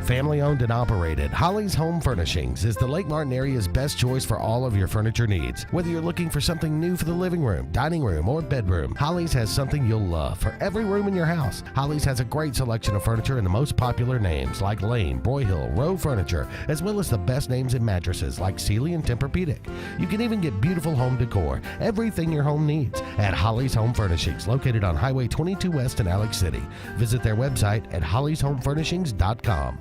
Family owned and operated, Holly's Home Furnishings is the Lake Martin area's best choice for all of your furniture needs. Whether you're looking for something new for the living room, dining room, or bedroom, Holly's has something you'll love for every room in your house. Holly's has a great selection of furniture and the most popular names like Lane, Broyhill, Rowe Furniture, as well as the best names in mattresses like Sealy and Tempur-Pedic. You can even get beautiful home decor, everything your home needs, at Holly's Home Furnishings, located on Highway 22 West in Alex City. Visit their website at hollyshomefurnishings.com.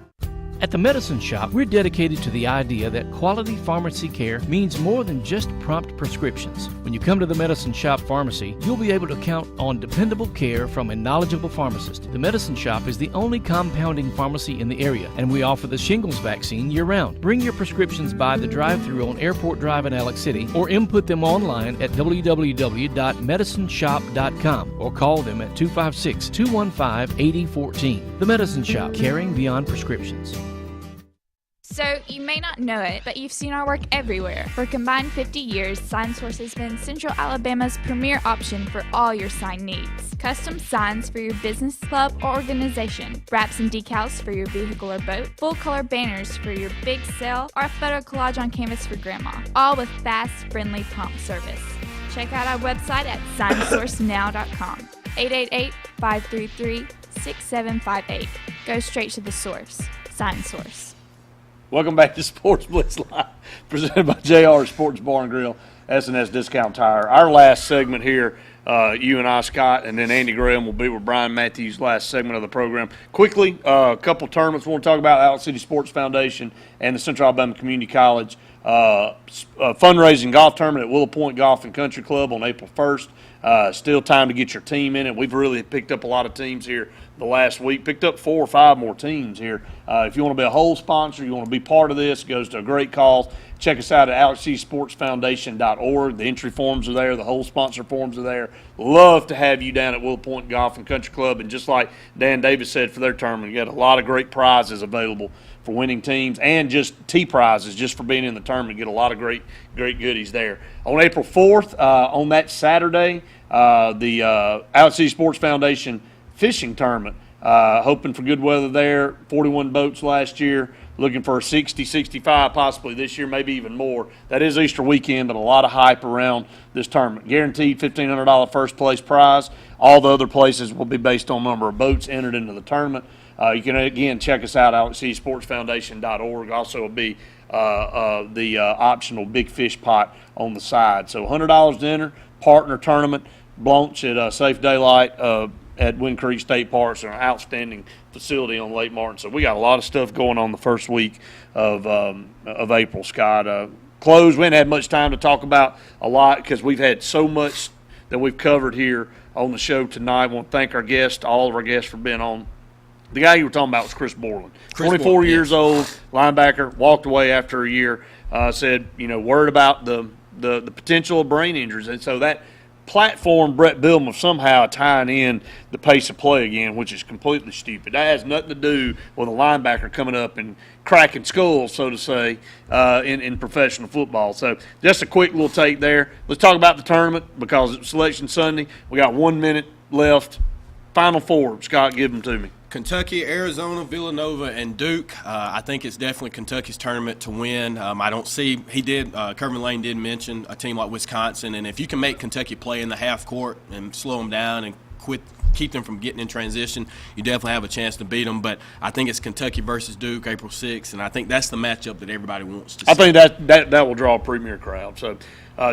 At the Medicine Shop, we're dedicated to the idea that quality pharmacy care means more than just prompt prescriptions. When you come to the Medicine Shop Pharmacy, you'll be able to count on dependable care from a knowledgeable pharmacist. The Medicine Shop is the only compounding pharmacy in the area, and we offer the shingles vaccine year-round. Bring your prescriptions by the drive-thru on Airport Drive in Alex City, or input them online at www.medicineshop.com, or call them at 256-215-8014. The Medicine Shop, caring beyond prescriptions. So, you may not know it, but you've seen our work everywhere. For a combined 50 years, SignSource has been Central Alabama's premier option for all your sign needs. Custom signs for your business, club, or organization. Wraps and decals for your vehicle or boat. Full-color banners for your big sale, or a photo collage on canvas for grandma. All with fast, friendly, prompt service. Check out our website at signsourcenow.com. 888-533-6758. Go straight to the source. SignSource. Welcome back to Sportz Blitz Live, presented by JR Sports Bar and Grill, SNS Discount Tire. Our last segment here, you and I, Scott, and then Andy Graham will be with Brian Matthews' last segment of the program. Quickly, a couple tournaments we want to talk about: Alex City Sports Foundation and the Central Alabama Community College fundraising golf tournament at Willow Point Golf and Country Club on April 1st. Still time to get your team in it. We've really picked up a lot of teams here the last week, picked up 4 or 5 more teams here. If you want to be a whole sponsor, you want to be part of this, it goes to a great cause. Check us out at AlexCSportsFoundation.org. The entry forms are there. The whole sponsor forms are there. Love to have you down at Willow Point Golf and Country Club. And just like Dan Davis said for their tournament, you got a lot of great prizes available for winning teams and just tee prizes just for being in the tournament. Get a lot of great goodies there. On April 4th, on that Saturday, the Alex C. Sports Foundation fishing tournament. Hoping for good weather there. 41 boats last year. Looking for 60, 65 possibly this year, maybe even more. That is Easter weekend, but a lot of hype around this tournament. Guaranteed $1,500 first place prize. All the other places will be based on number of boats entered into the tournament. You can, again, check us out, AlexCSportsFoundation.org. Also will be the optional big fish pot on the side. So $100 to enter, partner tournament, Blanche at Safe Daylight at Wind Creek State Park. It's an outstanding facility on Lake Martin. So we got a lot of stuff going on the first week of April, Scott. Close, we haven't had much time to talk about a lot because we've had so much that we've covered here on the show tonight. I want to thank our guests, all of our guests for being on. The guy you were talking about was Chris Borland. 24 years old, linebacker, walked away after a year, said, worried about the potential of brain injuries. And so that platform Brett Billman somehow tying in the pace of play again, which is completely stupid. That has nothing to do with a linebacker coming up and cracking skulls, so to say, in professional football. So just a quick little take there. Let's talk about the tournament because it's Selection Sunday. We got 1 minute left. Final 4. Scott, give them to me. Kentucky, Arizona, Villanova, and Duke. I think it's definitely Kentucky's tournament to win. I don't see Kervin Lane did mention a team like Wisconsin, and if you can make Kentucky play in the half court and slow them down and keep them from getting in transition, you definitely have a chance to beat them. But I think it's Kentucky versus Duke, April 6th, and I think that's the matchup that everybody wants to see. I think that will draw a premier crowd. So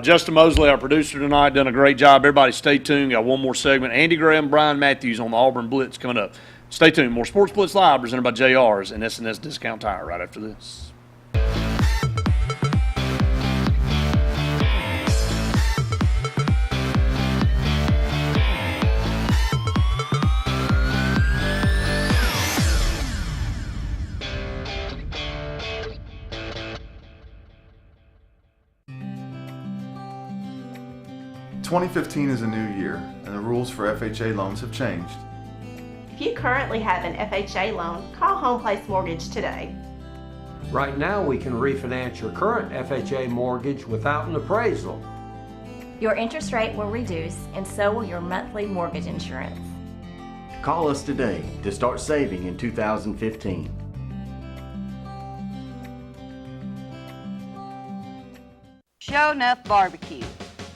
Justin Mosley, our producer tonight, done a great job. Everybody stay tuned. Got one more segment. Andy Graham, Brian Matthews on the Auburn Blitz coming up. Stay tuned. More Sportz Blitz Live presented by JR's and S&S Discount Tire right after this. "2015 is a new year, and the rules for FHA loans have changed. If you currently have an FHA loan, call Home Place Mortgage today. Right now, we can refinance your current FHA mortgage without an appraisal. Your interest rate will reduce, and so will your monthly mortgage insurance. Call us today to start saving in 2015. Show Enough Barbecue.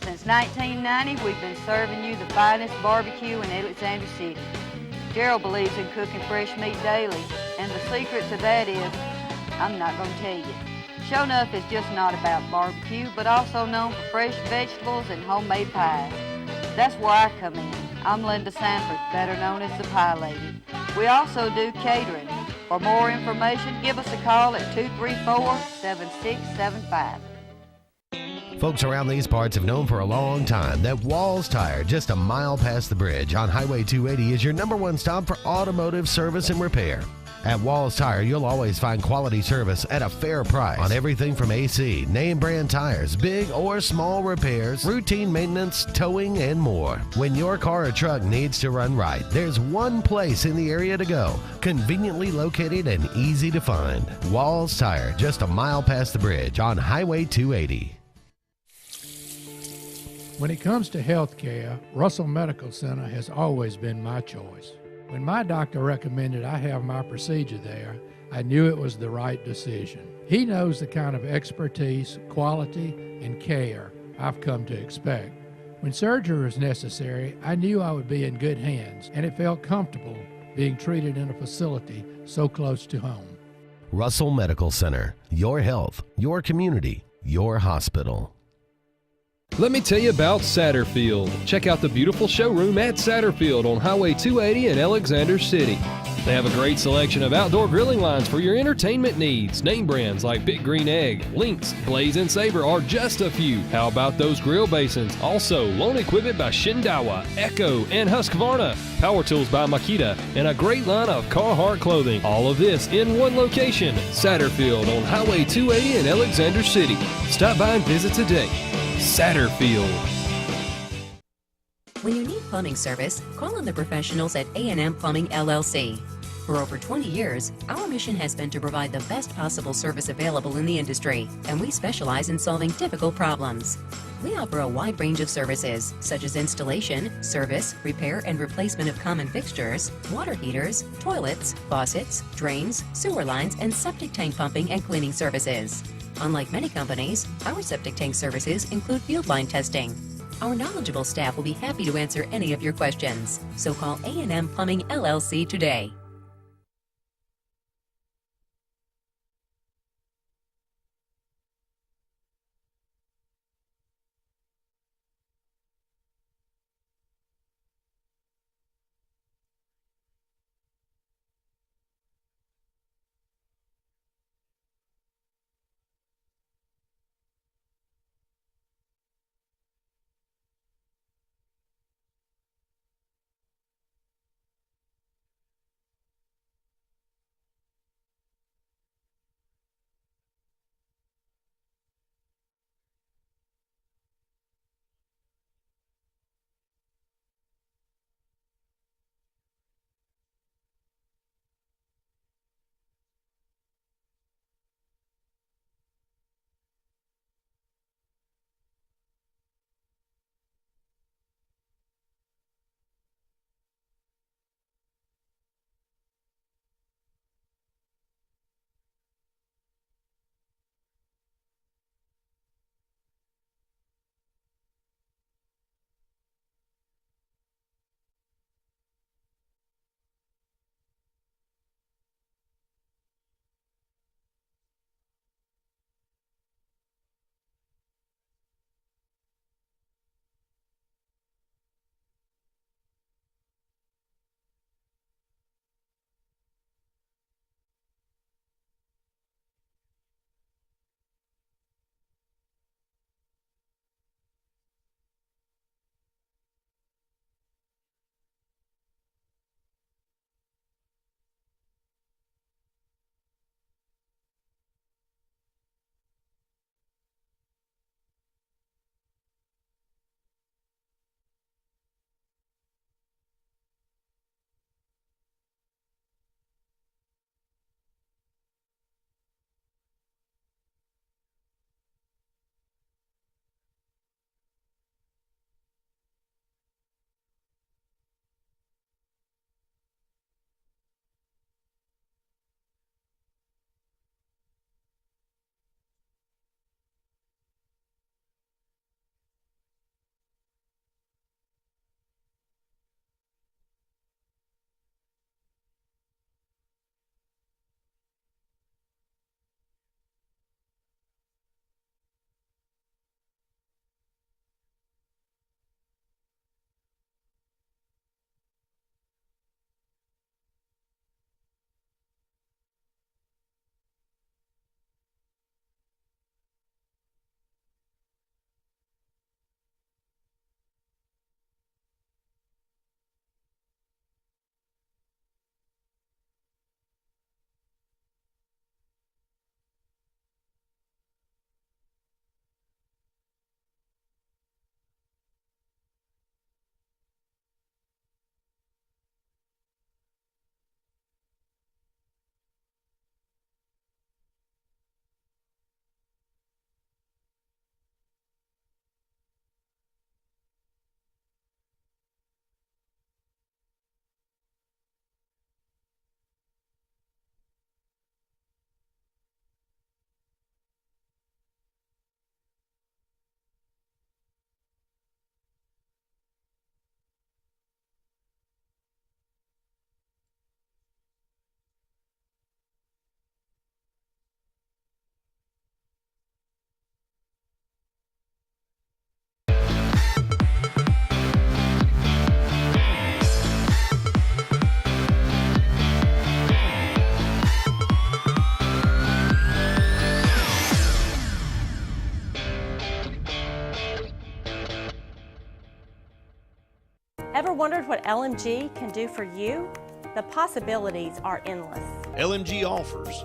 Since 1990, we've been serving you the finest barbecue in Alexander City. Gerald believes in cooking fresh meat daily, and the secret to that is, I'm not going to tell you. Show Enough is just not about barbecue, but also known for fresh vegetables and homemade pies. That's where I come in. I'm Linda Sanford, better known as the Pie Lady. We also do catering. For more information, give us a call at 234-7675. Folks around these parts have known for a long time that Walls Tire, just a mile past the bridge on Highway 280, is your #1 stop for automotive service and repair. At Walls Tire, you'll always find quality service at a fair price on everything from AC, name brand tires, big or small repairs, routine maintenance, towing, and more. When your car or truck needs to run right, there's one place in the area to go, conveniently located and easy to find. Walls Tire, just a mile past the bridge on Highway 280. When it comes to health care, Russell Medical Center has always been my choice. When my doctor recommended I have my procedure there, I knew it was the right decision. He knows the kind of expertise, quality, and care I've come to expect. When surgery was necessary, I knew I would be in good hands, and it felt comfortable being treated in a facility so close to home. Russell Medical Center, your health, your community, your hospital. Let me tell you about Satterfield. Check out the beautiful showroom at Satterfield on Highway 280 in Alexander City. They have a great selection of outdoor grilling lines for your entertainment needs. Name brands like Big Green Egg, Lynx, Blaze, and Sabre are just a few. How about those grill basins? Also, lawn equipment by Shindawa, Echo, and Husqvarna. Power tools by Makita, and a great line of Carhartt clothing. All of this in one location. Satterfield on Highway 280 in Alexander City. Stop by and visit today. Satterfield. When you need plumbing service, call on the professionals at A&M Plumbing LLC. For over 20 years, our mission has been to provide the best possible service available in the industry, and we specialize in solving difficult problems. We offer a wide range of services, such as installation, service, repair, and replacement of common fixtures, water heaters, toilets, faucets, drains, sewer lines, and septic tank pumping and cleaning services. Unlike many companies, our septic tank services include field line testing. Our knowledgeable staff will be happy to answer any of your questions. So call A&M Plumbing LLC today. wondered what LMG can do for you? The possibilities are endless. LMG offers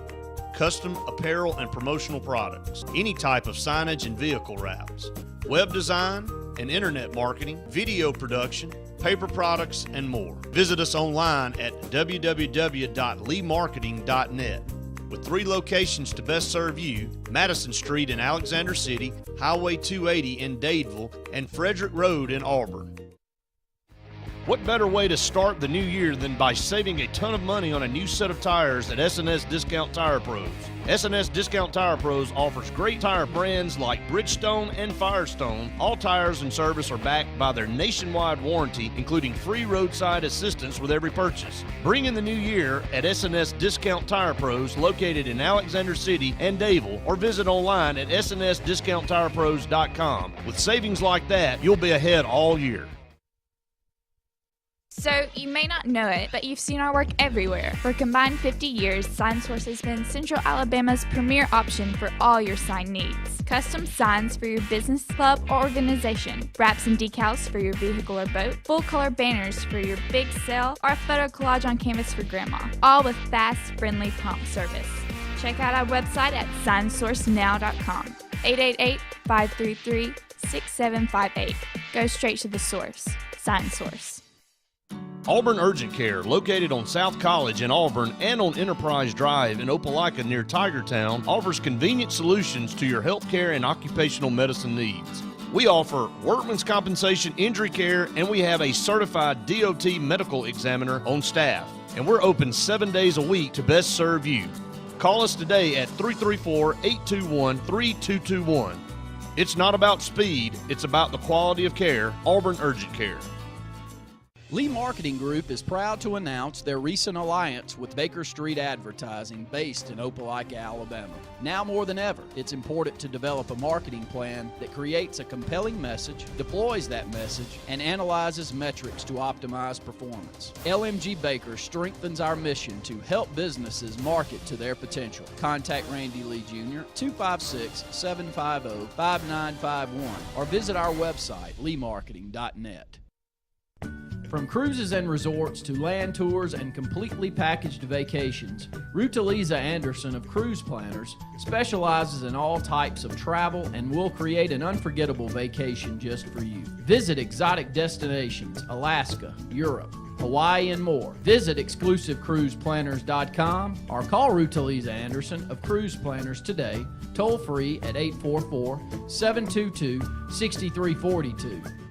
custom apparel and promotional products, any type of signage and vehicle wraps, web design and internet marketing, video production, paper products, and more. Visit us online at www.leemarketing.net. With 3 locations to best serve you: Madison Street in Alexander City, Highway 280 in Dadeville, and Frederick Road in Auburn. What better way to start the new year than by saving a ton of money on a new set of tires at S&S Discount Tire Pros? S&S Discount Tire Pros offers great tire brands like Bridgestone and Firestone. All tires and service are backed by their nationwide warranty, including free roadside assistance with every purchase. Bring in the new year at S&S Discount Tire Pros, located in Alexander City and Dadeville, or visit online at snsdiscounttirepros.com. With savings like that, you'll be ahead all year. So, you may not know it, but you've seen our work everywhere. For a combined 50 years, SignSource has been Central Alabama's premier option for all your sign needs. Custom signs for your business, club, or organization, wraps and decals for your vehicle or boat, full-color banners for your big sale, or a photo collage on canvas for grandma, all with fast, friendly, prompt service. Check out our website at signsourcenow.com, 888-533-6758. Go straight to the source. SignSource. Auburn Urgent Care, located on South College in Auburn and on Enterprise Drive in Opelika near Tigertown, offers convenient solutions to your health care and occupational medicine needs. We offer workman's compensation injury care, and we have a certified DOT medical examiner on staff. And we're open 7 days a week to best serve you. Call us today at 334-821-3221. It's not about speed, it's about the quality of care. Auburn Urgent Care. Lee Marketing Group is proud to announce their recent alliance with Baker Street Advertising, based in Opelika, Alabama. Now more than ever, it's important to develop a marketing plan that creates a compelling message, deploys that message, and analyzes metrics to optimize performance. LMG Baker strengthens our mission to help businesses market to their potential. Contact Randy Lee Jr. 256-750-5951 or visit our website, leemarketing.net. From cruises and resorts to land tours and completely packaged vacations, Rutalisa Anderson of Cruise Planners specializes in all types of travel and will create an unforgettable vacation just for you. Visit exotic destinations, Alaska, Europe, Hawaii, and more. Visit exclusivecruiseplanners.com or call Rutalisa Anderson of Cruise Planners today, toll free at 844-722-6342.